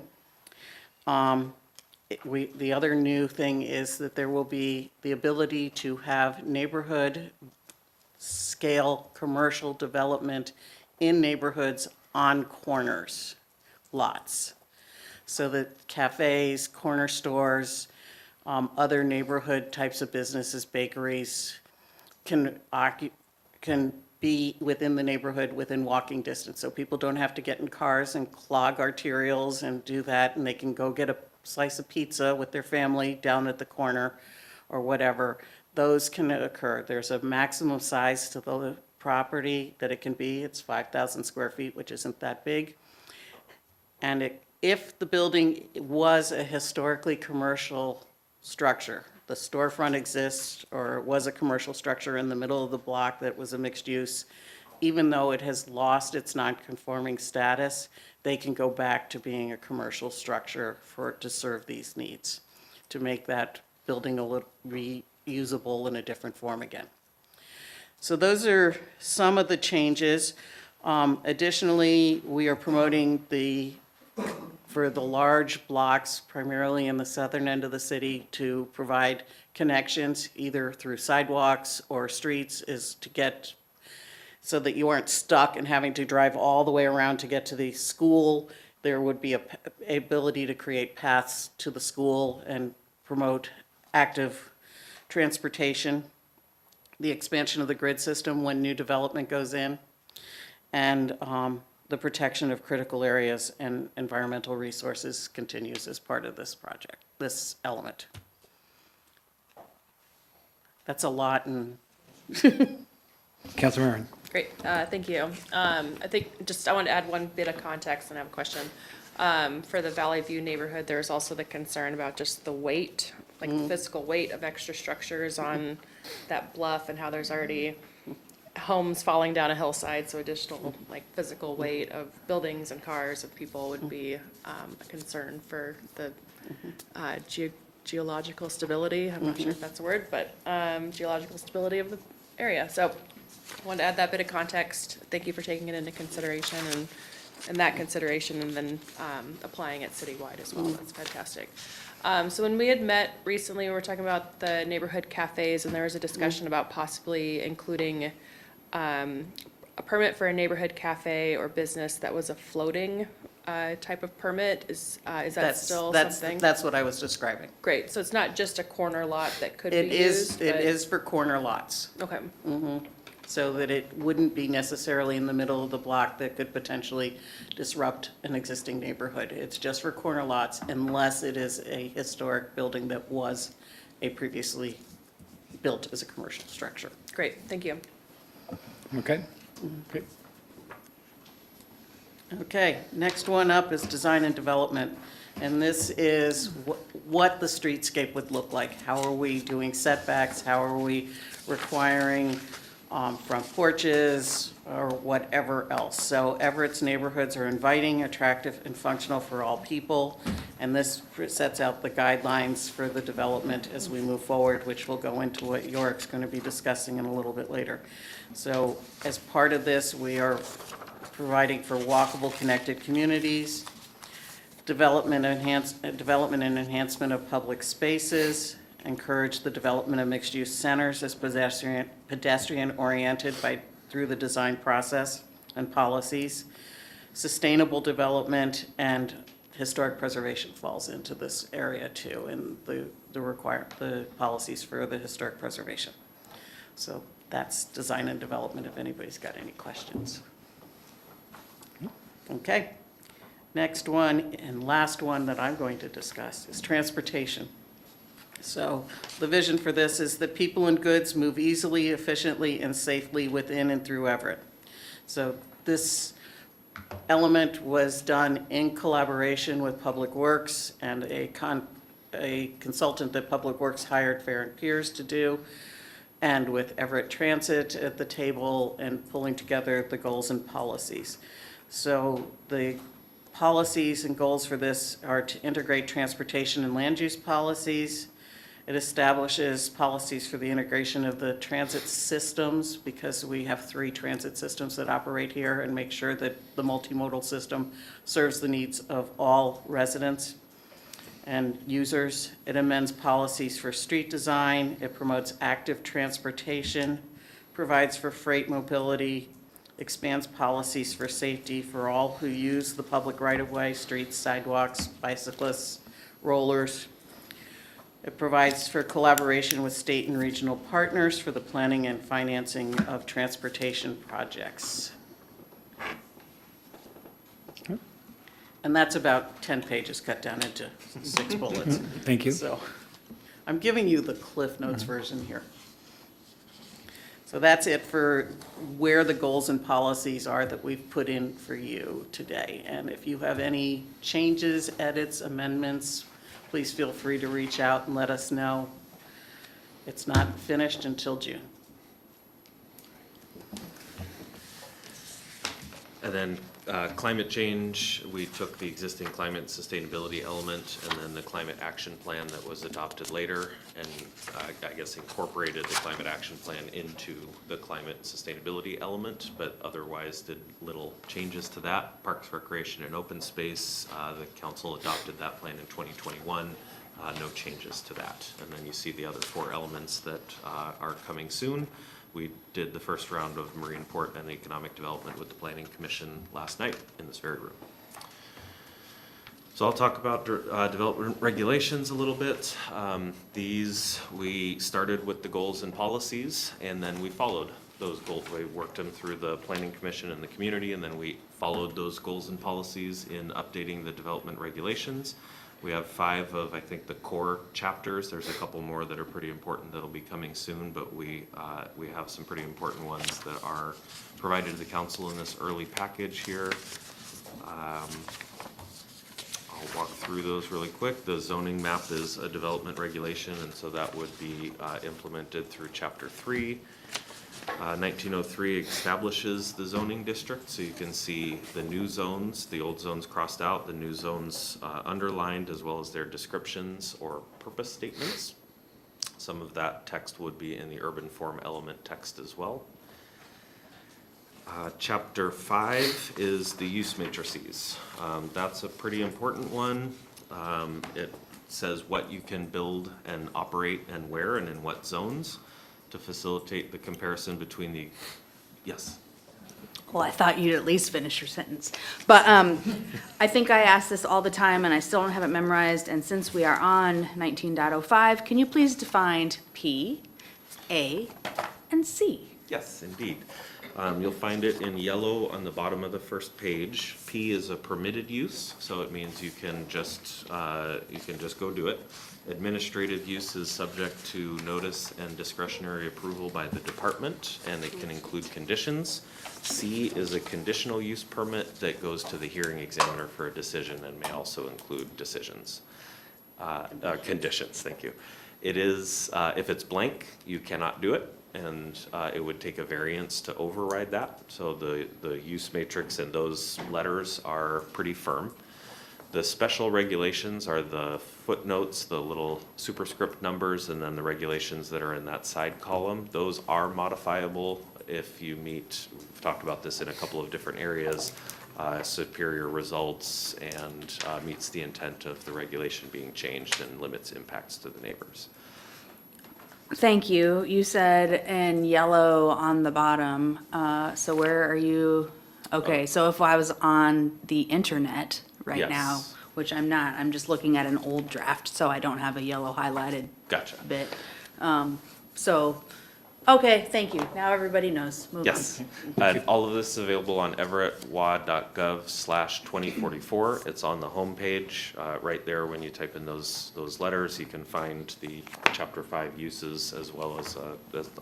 The other new thing is that there will be the ability to have neighborhood scale commercial development in neighborhoods on corners, lots. So that cafes, corner stores, other neighborhood types of businesses, bakeries, can be within the neighborhood within walking distance. So people don't have to get in cars and clog arterials and do that, and they can go get a slice of pizza with their family down at the corner or whatever. Those can occur. There's a maximum size to the property that it can be. It's 5,000 square feet, which isn't that big. And if the building was a historically commercial structure, the storefront exists or was a commercial structure in the middle of the block that was a mixed use, even though it has lost its non-conforming status, they can go back to being a commercial structure to serve these needs, to make that building a little reusable in a different form again. So those are some of the changes. Additionally, we are promoting for the large blocks, primarily in the southern end of the city, to provide connections either through sidewalks or streets, is to get so that you aren't stuck and having to drive all the way around to get to the school. There would be a ability to create paths to the school and promote active transportation, the expansion of the grid system when new development goes in, and the protection of critical areas and environmental resources continues as part of this project, this element. That's a lot. And Councilor Marin. Great, thank you. I think I want to add one bit of context and I have a question. For the Valley View neighborhood, there's also the concern about just the weight, like the physical weight of extra structures on that bluff and how there's already homes falling down a hillside, so additional like physical weight of buildings and cars of people would be a concern for the geological stability. I'm not sure if that's a word, but geological stability of the area. So I wanted to add that bit of context. Thank you for taking it into consideration and that consideration, and then applying it citywide as well. That's fantastic. So when we had met recently, we were talking about the neighborhood cafes, and there was a discussion about possibly including a permit for a neighborhood cafe or business that was a floating type of permit. Is that still something? That's what I was describing. Great, so it's not just a corner lot that could be It used? is for corner lots. Okay. So that it wouldn't be necessarily in the middle of the block that could potentially disrupt an existing neighborhood. It's just for corner lots unless it is a historic building that was a previously built as a commercial structure. Great, thank you. Okay. Okay. Okay, next one up is design and development. And this is what the streetscape would look like. How are we doing setbacks? How are we requiring front porches or whatever else? So Everett's neighborhoods are inviting, attractive, and functional for all people. And this sets out the guidelines for the development as we move forward, which will go into what York's going to be discussing in a little bit later. So as part of this, we are providing for walkable, connected communities, development and enhancement of public spaces, encourage the development of mixed-use centers as pedestrian-oriented through the design process and policies. Sustainable development and historic preservation falls into this area too, and the policies for the historic preservation. So that's design and development, if anybody's got any questions. Okay. Next one and last one that I'm going to discuss is transportation. So the vision for this is that people and goods move easily, efficiently, and safely within and through Everett. So this element was done in collaboration with Public Works and a consultant that Public Works hired, Fair and Peers, to do, and with Everett Transit at the table and pulling together the goals and policies. So the policies and goals for this are to integrate transportation and land use policies. It establishes policies for the integration of the transit systems, because we have 3 transit systems that operate here, and make sure that the multimodal system serves the needs of all residents and users. It amends policies for street design. It promotes active transportation, provides for freight mobility, expands policies for safety for all who use the public right-of-way, streets, sidewalks, bicyclists, rollers. It provides for collaboration with state and regional partners for the planning and financing of transportation projects. And that's about 10 pages cut down into 6 bullets. Thank you. So I'm giving you the Cliff Notes version here. So that's it for where the goals and policies are that we've put in for you today. And if you have any changes, edits, amendments, please feel free to reach out and let us know. It's not finished until June. And then climate change, we took the existing climate and sustainability element and then the climate action plan that was adopted later and I guess incorporated the climate action plan into the climate and sustainability element, but otherwise did little changes to that. Parks, Recreation, and Open Space, the council adopted that plan in 2021. No changes to that. And then you see the other 4 elements that are coming soon. We did the first round of Marine Port and Economic Development with the Planning Commission last night in this very room. So I'll talk about development regulations a little bit. These, we started with the goals and policies, and then we followed those goals. We worked them through the Planning Commission and the community, and then we followed those goals and policies in updating the development regulations. We have 5 of, I think, the core chapters. There's a couple more that are pretty important that'll be coming soon, but we have some pretty important ones that are provided to the council in this early package here. I'll walk through those really quick. The zoning map is a development regulation, and so that would be implemented through Chapter 3. 1903 establishes the zoning district, so you can see the new zones, the old zones crossed out, the new zones underlined, as well as their descriptions or purpose statements. Some of that text would be in the urban form element text as well. Chapter 5 is the use matrices. That's a pretty important one. It says what you can build and operate and where and in what zones, to facilitate the comparison between the, yes? Well, I thought you'd at least finish your sentence. But I think I ask this all the time, and I still don't have it memorized. And since we are on 19.05, can you please define P, A, and C? Yes, indeed. You'll find it in yellow on the bottom of the first page. P is a permitted use, so it means you can just go do it. Administrative use is subject to notice and discretionary approval by the department, and it can include conditions. C is a conditional use permit that goes to the hearing examiner for a decision and may also include decisions. Conditions, thank you. It is, if it's blank, you cannot do it, and it would take a variance to override that. So the use matrix and those letters are pretty firm. The special regulations are the footnotes, the little superscript numbers, and then the regulations that are in that side column. Those are modifiable if you meet, we've talked about this in a couple of different areas, superior results and meets the intent of the regulation being changed and limits impacts to the neighbors. Thank you. You said in yellow on the bottom, so where are you? Okay, so if I was on the internet right now, Yes. which I'm not, I'm just looking at an old draft, so I don't have a yellow highlighted Gotcha. bit. So, okay, thank you. Now everybody knows. Move on. Yes. All of this is available on everettwa.gov/2044. It's on the homepage, right there. When you type in those letters, you can find the Chapter 5 uses as well as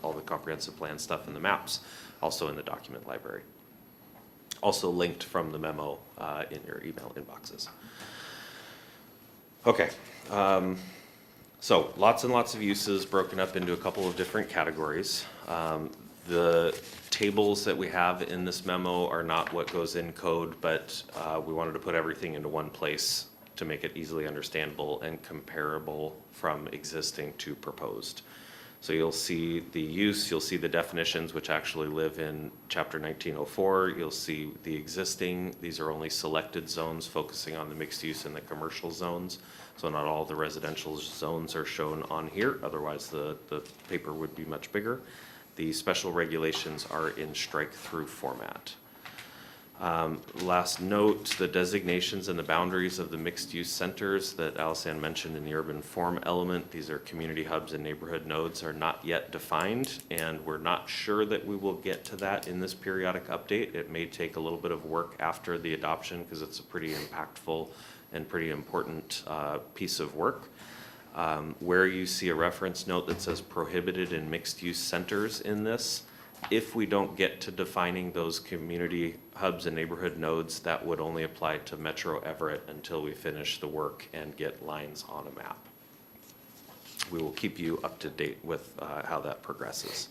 all the comprehensive plan stuff in the maps, also in the document library. Also linked from the memo in your email inboxes. Okay. So lots and lots of uses broken up into a couple of different categories. The tables that we have in this memo are not what goes in code, but we wanted to put everything into one place to make it easily understandable and comparable from existing to proposed. So you'll see the use, you'll see the definitions, which actually live in Chapter 1904. You'll see the existing, these are only selected zones focusing on the mixed use and the commercial zones. So not all the residential zones are shown on here, otherwise the paper would be much bigger. The special regulations are in strike-through format. Last note, the designations and the boundaries of the mixed-use centers that Alisanne mentioned in the urban form element, these are community hubs and neighborhood nodes, are not yet defined, and we're not sure that we will get to that in this periodic update. It may take a little bit of work after the adoption because it's a pretty impactful and pretty important piece of work. Where you see a reference note that says prohibited in mixed-use centers in this, if we don't get to defining those community hubs and neighborhood nodes, that would only apply to Metro Everett until we finish the work and get lines on a map. We will keep you up to date with how that progresses.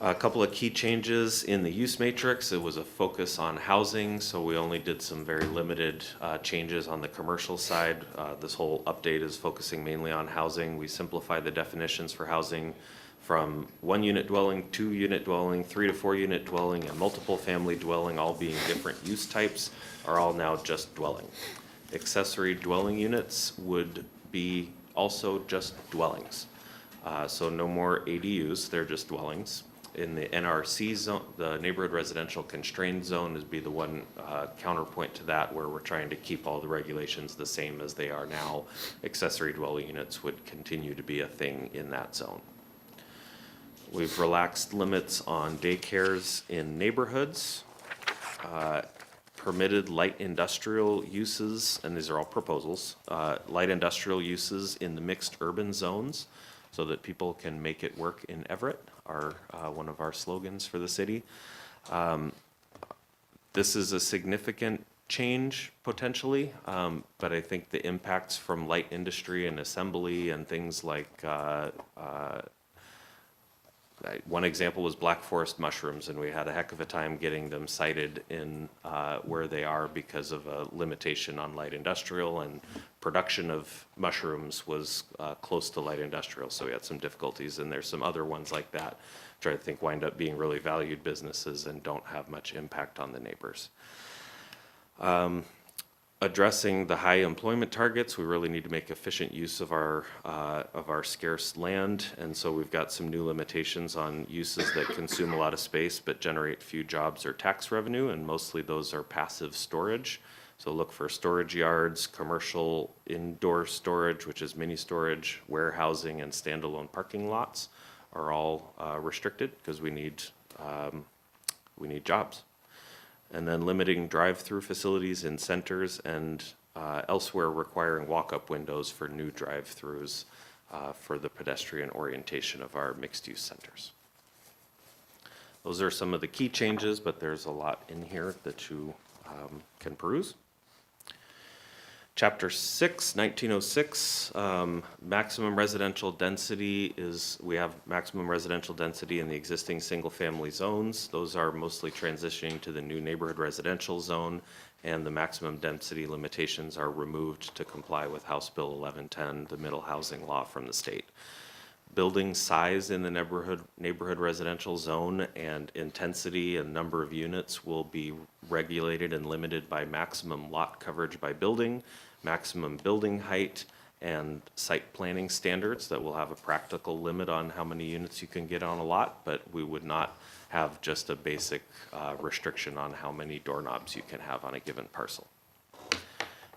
A couple of key changes in the use matrix. It was a focus on housing, so we only did some very limited changes on the commercial side. This whole update is focusing mainly on housing. We simplified the definitions for housing from 1-unit dwelling, 2-unit dwelling, 3 to 4-unit dwelling, and multiple family dwelling, all being different use types, are all now just dwelling. Accessory dwelling units would be also just dwellings. So no more ADUs, they're just dwellings. In the NRC zone, the neighborhood residential constrained zone is be the one counterpoint to that, where we're trying to keep all the regulations the same as they are now. Accessory dwelling units would continue to be a thing in that zone. We've relaxed limits on daycares in neighborhoods. Permitted light industrial uses, and these are all proposals, light industrial uses in the mixed urban zones so that people can make it work in Everett are one of our slogans for the city. This is a significant change potentially, but I think the impacts from light industry and assembly and things like one example was black forest mushrooms, and we had a heck of a time getting them cited in where they are because of a limitation on light industrial, and production of mushrooms was close to light industrial, so we had some difficulties. And there's some other ones like that, which I think wind up being really valued businesses and don't have much impact on the neighbors. Addressing the high employment targets, we really need to make efficient use of our scarce land, and so we've got some new limitations on uses that consume a lot of space but generate few jobs or tax revenue, and mostly those are passive storage. So look for storage yards, commercial indoor storage, which is mini storage, warehousing, and standalone parking lots are all restricted because we need jobs. And then limiting drive-through facilities in centers and elsewhere requiring walk-up windows for new drive-throughs for the pedestrian orientation of our mixed-use centers. Those are some of the key changes, but there's a lot in here that you can peruse. Chapter 6, 1906, maximum residential density is, we have maximum residential density in the existing single-family zones. Those are mostly transitioning to the new neighborhood residential zone, and the maximum density limitations are removed to comply with House Bill 1110, the middle housing law from the state. Building size in the neighborhood residential zone and intensity and number of units will be regulated and limited by maximum lot coverage by building, maximum building height, and site planning standards that will have a practical limit on how many units you can get on a lot, but we would not have just a basic restriction on how many doorknobs you can have on a given parcel.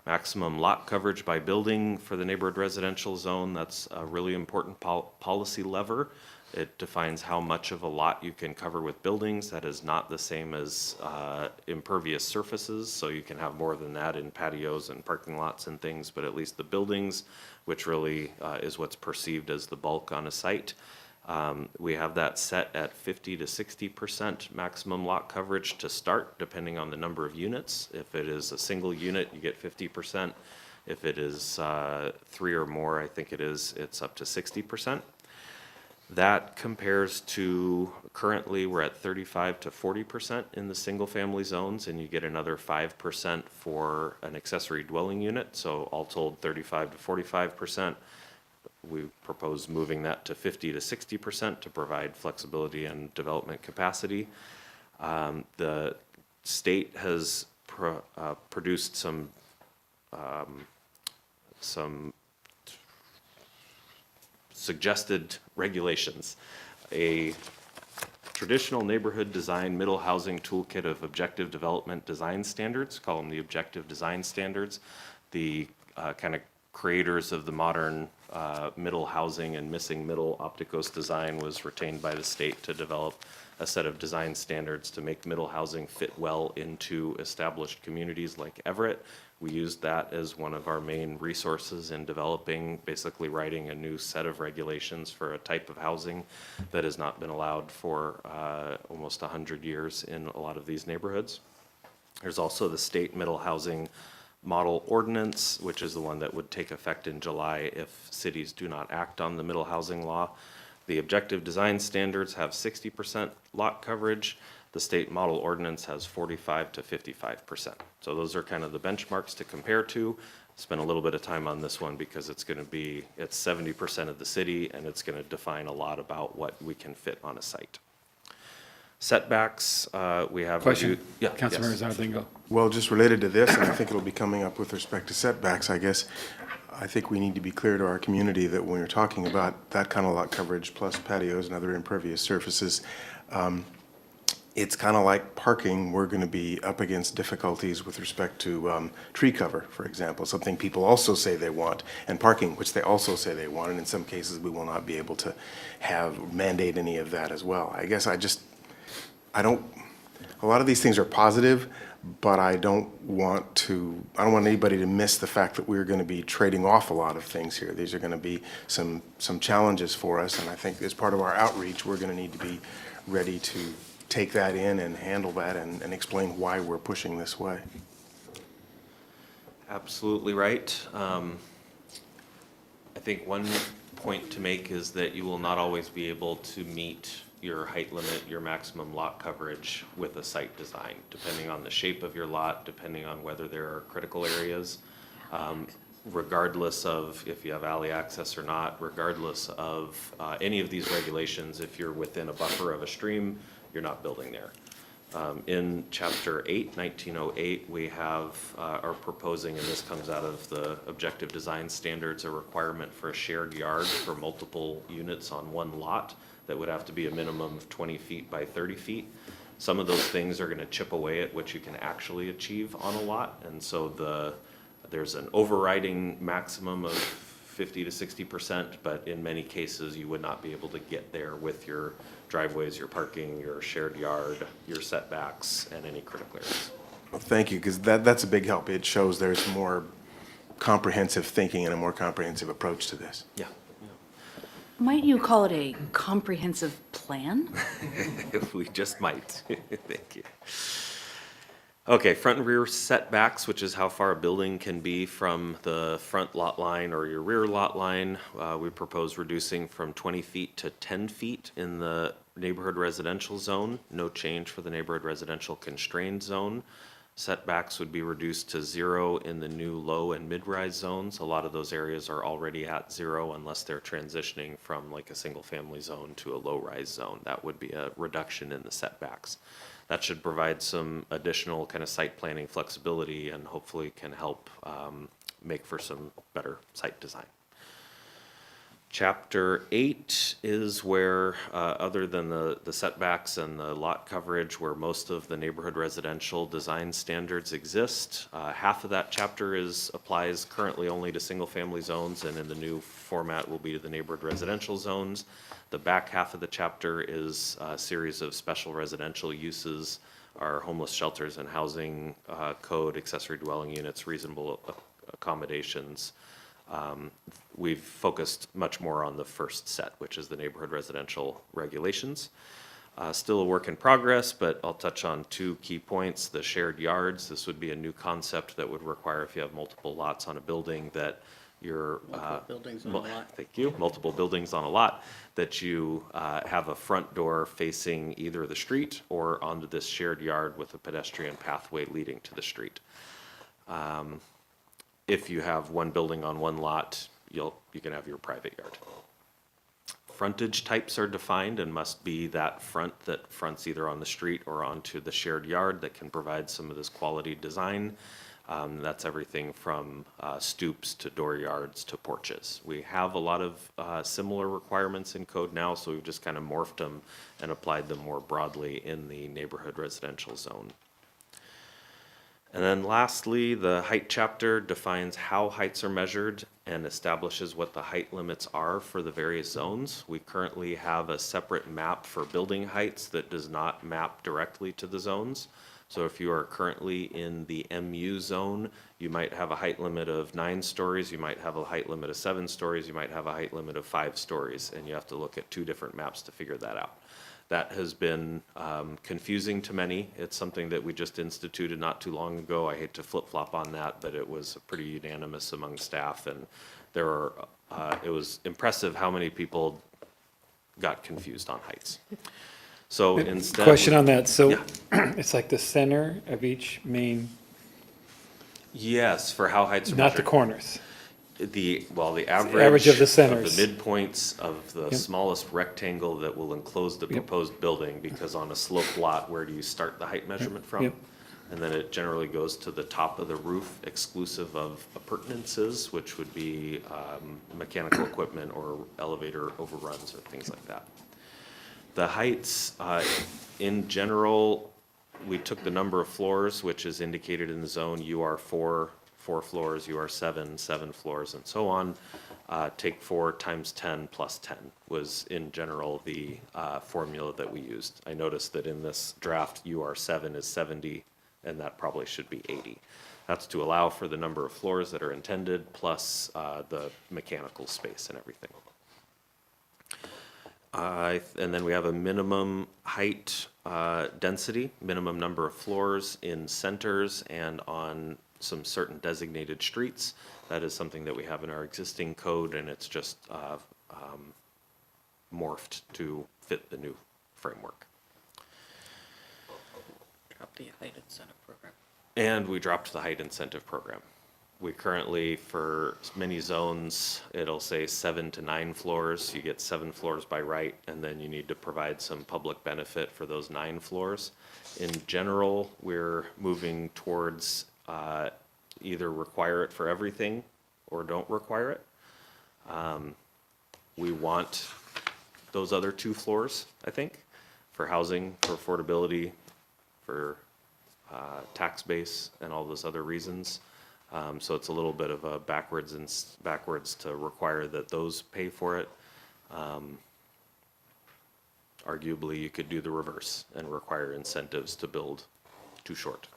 Maximum lot coverage by building for the neighborhood residential zone, that's a really important policy lever. It defines how much of a lot you can cover with buildings. That is not the same as impervious surfaces, so you can have more than that in patios and parking lots and things, but at least the buildings, which really is what's perceived as the bulk on a site. We have that set at 50 to 60% maximum lot coverage to start, depending on the number of units. If it is a single unit, you get 50%. If it is 3 or more, I think it's up to 60%. That compares to, currently we're at 35 to 40% in the single family zones, and you get another 5% for an accessory dwelling unit. So all told, 35 to 45%. We propose moving that to 50 to 60% to provide flexibility and development capacity. The state has produced some suggested regulations. A traditional neighborhood design middle housing toolkit of objective development design standards, call them the objective design standards. The kind of creators of the modern middle housing and missing middle Opticos design was retained by the state to develop a set of design standards to make middle housing fit well into established communities like Everett. We used that as one of our main resources in developing, basically writing a new set of regulations for a type of housing that has not been allowed for almost 100 years in a lot of these neighborhoods. There's also the state middle housing model ordinance, which is the one that would take effect in July if cities do not act on the middle housing law. The objective design standards have 60% lot coverage. The state model ordinance has 45 to 55%. So those are kind of the benchmarks to compare to. Spent a little bit of time on this one because it's 70% of the city, and it's going to define a lot about what we can fit on a site. Setbacks, we have. Question? Yeah, Councilmember yes. Zarzingo. Well, just related to this, and I think it'll be coming up with respect to setbacks, I guess, I think we need to be clear to our community that when you're talking about that kind of lot coverage plus patios and other impervious surfaces, it's kind of like parking. We're going to be up against difficulties with respect to tree cover, for example, something people also say they want, and parking, which they also say they want, and in some cases we will not be able to mandate any of that as well. I guess a lot of these things are positive, but I don't want anybody to miss the fact that we're going to be trading off a lot of things here. These are going to be some challenges for us, and I think as part of our outreach, we're going to need to be ready to take that in and handle that and explain why we're pushing this way. Absolutely right. I think one point to make is that you will not always be able to meet your height limit, your maximum lot coverage with a site design, depending on the shape of your lot, depending on whether there are critical areas, regardless of if you have alley access or not, regardless of any of these regulations. If you're within a buffer of a stream, you're not building there. In Chapter 8, 1908, we are proposing, and this comes out of the Objective Design Standards, a requirement for a shared yard for multiple units on one lot that would have to be a minimum of 20 feet by 30 feet. Some of those things are going to chip away at what you can actually achieve on a lot, and so there's an overriding maximum of 50 to 60%, but in many cases you would not be able to get there with your driveways, your parking, your shared yard, your setbacks, and any critical areas. Well, thank you, because that's a big help. It shows there's more comprehensive thinking and a more comprehensive approach to this. Yeah. Might you call it a comprehensive plan? We just might. Thank you. Okay, front and rear setbacks, which is how far a building can be from the front lot line or your rear lot line. We propose reducing from 20 feet to 10 feet in the neighborhood residential zone. No change for the neighborhood residential constrained zone. Setbacks would be reduced to 0 in the new low and mid-rise zones. A lot of those areas are already at 0 unless they're transitioning from like a single-family zone to a low-rise zone. That would be a reduction in the setbacks. That should provide some additional kind of site planning flexibility and hopefully can help make for some better site design. Chapter 8 is where, other than the setbacks and the lot coverage, where most of the neighborhood residential design standards exist. Half of that chapter applies currently only to single-family zones, and in the new format will be to the neighborhood residential zones. The back half of the chapter is a series of special residential uses, our homeless shelters and housing code, accessory dwelling units, reasonable accommodations. We've focused much more on the first set, which is the neighborhood residential regulations. Still a work in progress, but I'll touch on 2 key points. The shared yards, this would be a new concept that would require, if you have multiple lots on a building, that you're Multiple buildings on a lot. Thank you. Multiple buildings on a lot, that you have a front door facing either the street or onto this shared yard with a pedestrian pathway leading to the street. If you have one building on one lot, you can have your private yard. Frontage types are defined and must be that front that fronts either on the street or onto the shared yard that can provide some of this quality design. That's everything from stoops to dooryards to porches. We have a lot of similar requirements in code now, so we've just kind of morphed them and applied them more broadly in the neighborhood residential zone. And then lastly, the height chapter defines how heights are measured and establishes what the height limits are for the various zones. We currently have a separate map for building heights that does not map directly to the zones. So if you are currently in the MU zone, you might have a height limit of 9 stories, you might have a height limit of 7 stories, you might have a height limit of 5 stories, and you have to look at 2 different maps to figure that out. That has been confusing to many. It's something that we just instituted not too long ago. I hate to flip-flop on that, but it was pretty unanimous among staff, and there were, it was impressive how many people got confused on heights. So instead. Question on that, so Yeah. it's like the center of each main, Yes, for how heights are not the measured. corners. The average average of the of centers. the midpoints of the Yep. smallest rectangle that will enclose the Yep. proposed building, because on a sloped lot, where do you start the height measurement from? Yep. And then it generally goes to the top of the roof exclusive of appurtenances, which would be mechanical equipment or elevator overruns or things like that. The heights, in general, we took the number of floors, which is indicated in the zone, UR 4 floors, UR 7 floors, and so on. Take 4 times 10 plus 10 was in general the formula that we used. I noticed that in this draft, UR 7 is 70, and that probably should be 80. That's to allow for the number of floors that are intended, plus the mechanical space and everything. And then we have a minimum height density, minimum number of floors in centers and on some certain designated streets. That is something that we have in our existing code, and it's just morphed to fit the new framework. Drop the height incentive program. And we dropped the height incentive program. We currently, for many zones, it'll say 7 to 9 floors. You get 7 floors by right, and then you need to provide some public benefit for those 9 floors. In general, we're moving towards either require it for everything or don't require it. We want those other 2 floors, I think, for housing, for affordability, for tax base, and all those other reasons. So it's a little bit of a backwards to require that those pay for it. Arguably, you could do the reverse and require incentives to build too short.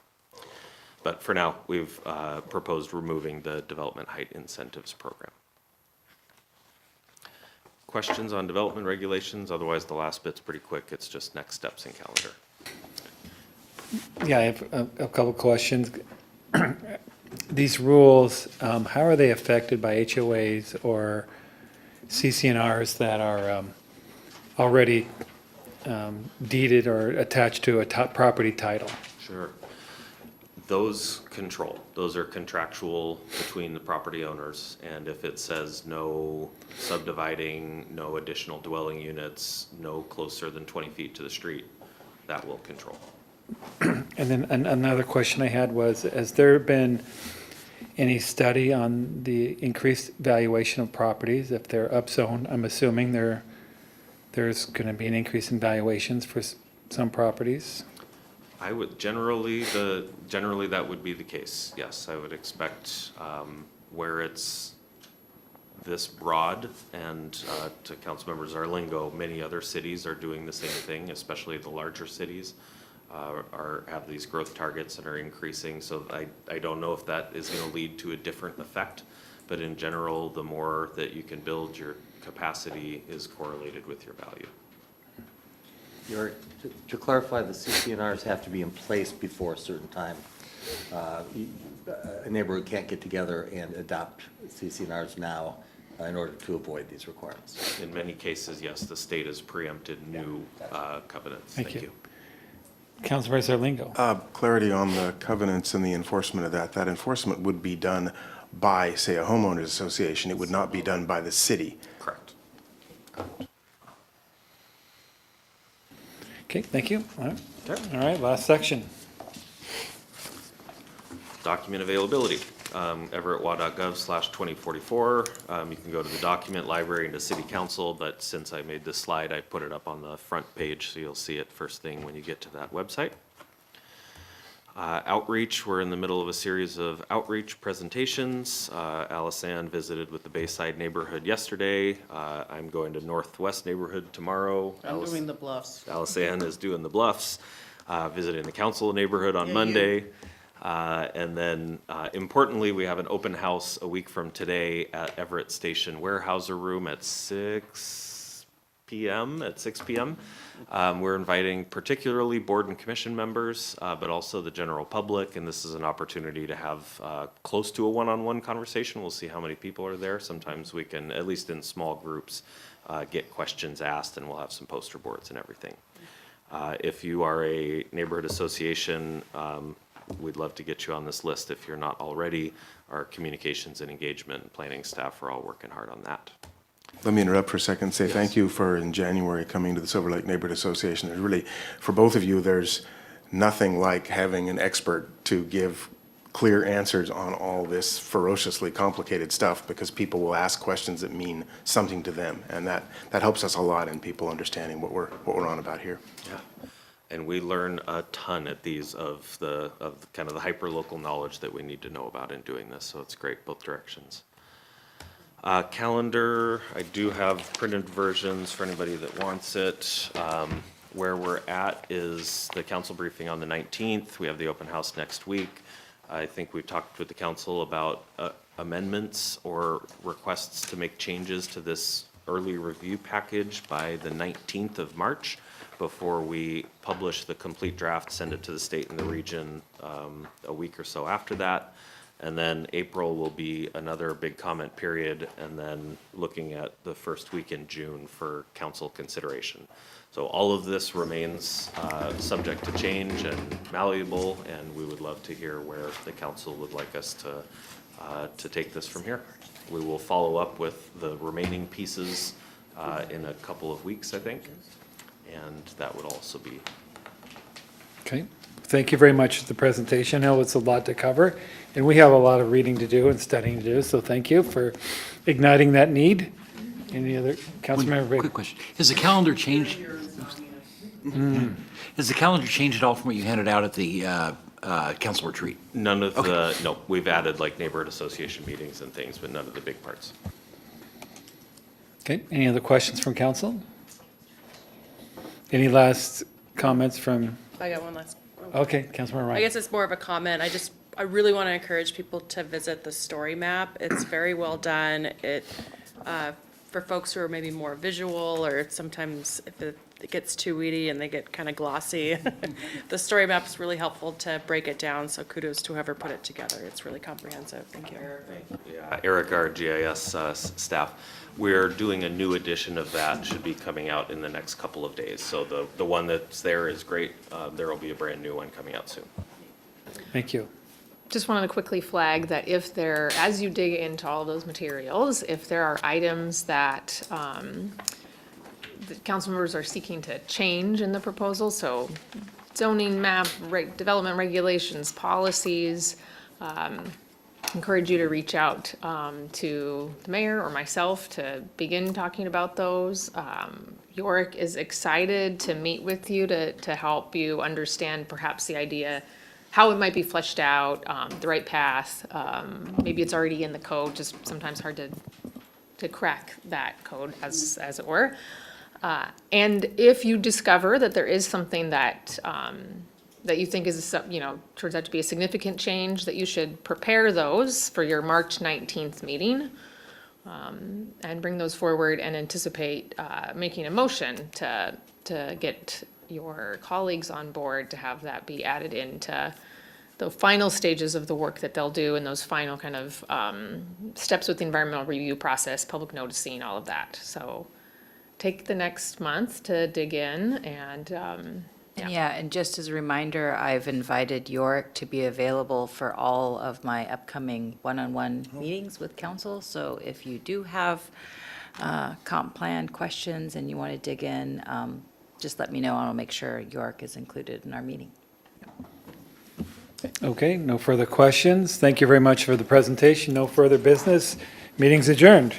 But for now, we've proposed removing the development height incentives program. Questions on development regulations? Otherwise, the last bit's pretty quick. It's just next steps in calendar. Yeah, I have a couple questions. These rules, how are they affected by HOAs or CCNRs that are already deeded or attached to a property title? Sure. Those are contractual between the property owners, and if it says no subdividing, no additional dwelling units, no closer than 20 feet to the street, that will control. And then another question I had was, has there been any study on the increased valuation of properties if they're upzoned? I'm assuming there's going to be an increase in valuations for some properties. I would generally that would be the case. Yes, I would expect where it's this broad, and to Councilmember Zarlingo, many other cities are doing the same thing, especially the larger cities. Have these growth targets and are increasing, so I don't know if that is going to lead to a different effect, but in general, the more that you can build, your capacity is correlated with your value. To clarify, the CCNRs have to be in place before a certain time. A neighborhood can't get together and adopt CCNRs now in order to avoid these requirements. In many cases, yes, the state has preempted new covenants. Thank you. Councilmember Zarlingo. Clarity on the covenants and the enforcement of that. That enforcement would be done by, say, a homeowners association. It would not be done by the city. Correct. Okay, thank you. All right, last section. document availability. everettwa.gov/2044. You can go to the document library and to City Council, but since I made this slide, I put it up on the front page, so you'll see it first thing when you get to that website. Outreach, we're in the middle of a series of outreach presentations. Alisanne visited with the Bayside neighborhood yesterday. I'm going to Northwest neighborhood tomorrow. I'm doing the Bluffs. Alisanne is doing the Bluffs, visiting the council neighborhood on Yeah, Monday. And then importantly, we have an open house a week from today at Everett Station Warehouser Room at 6 p.m. We're inviting particularly board and commission members, but also the general public, and this is an opportunity to have close to a one-on-one conversation. We'll see how many people are there. Sometimes we can, at least in small groups, get questions asked, and we'll have some poster boards and everything. If you are a neighborhood association, we'd love to get you on this list if you're not already. Our communications and engagement and planning staff are all working hard on that. Let me interrupt for a second and say thank you for, in January, coming to the Silver Lake Neighborhood Association. There's really, for both of you, there's nothing like having an expert to give clear answers on all this ferociously complicated stuff, because people will ask questions that mean something to them, and that helps us a lot in people understanding what we're on about here. Yeah. And we learn a ton at these of kind of the hyper-local knowledge that we need to know about in doing this, so it's great both directions. Calendar, I do have printed versions for anybody that wants it. Where we're at is the council briefing on the 19th. We have the open house next week. I think we talked with the council about amendments or requests to make changes to this early review package by the 19th of March before we publish the complete draft, send it to the state and the region a week or so after that. And then April will be another big comment period, and then looking at the first week in June for council consideration. So all of this remains subject to change and malleable, and we would love to hear where the council would like us to take this from here. We will follow up with the remaining pieces in a couple of weeks, I think, and that would also be. Okay, thank you very much for the presentation. I know it's a lot to cover, and we have a lot of reading to do and studying to do, so thank you for igniting that need. Any other, Councilmember? Quick question. Has the calendar changed? Has the calendar changed at all from what you handed out at the council retreat? None of the, no, we've added like neighborhood association meetings and things, but none of the big parts. Okay, any other questions from council? Any last comments from, I got one last. okay, Councilmember Ryan. I guess it's more of a comment. I really want to encourage people to visit the story map. It's very well done. It, for folks who are maybe more visual, or sometimes if it gets too weedy and they get kind of glossy, the story map is really helpful to break it down. So kudos to whoever put it together. It's really comprehensive. Thank you. Eric, our GIS staff, we're doing a new edition of that, should be coming out in the next couple of days. So the one that's there is great. There will be a brand new one coming out soon. Thank you. Just wanted to quickly flag that if there, as you dig into all those materials, if there are items that the council members are seeking to change in the proposal, so zoning map, development regulations, policies, encourage you to reach out to the mayor or myself to begin talking about those. Yorick is excited to meet with you to help you understand perhaps the idea, how it might be fleshed out, the right path. Maybe it's already in the code, just sometimes hard to crack that code as it were. And if you discover that there is something that you think is, turns out to be a significant change, that you should prepare those for your March 19th meeting, and bring those forward and anticipate making a motion to get your colleagues on board to have that be added into the final stages of the work that they'll do, and those final kind of steps with the environmental review process, public noticing, all of that. So take the next month to dig in and Yeah, and just as a reminder, I've invited Yorick to be available for all of my upcoming one-on-one meetings with council. So if you do have comp plan questions and you want to dig in, just let me know and I'll make sure Yorick is included in our meeting. Okay, no further questions. Thank you very much for the presentation. No further business. Meeting's adjourned.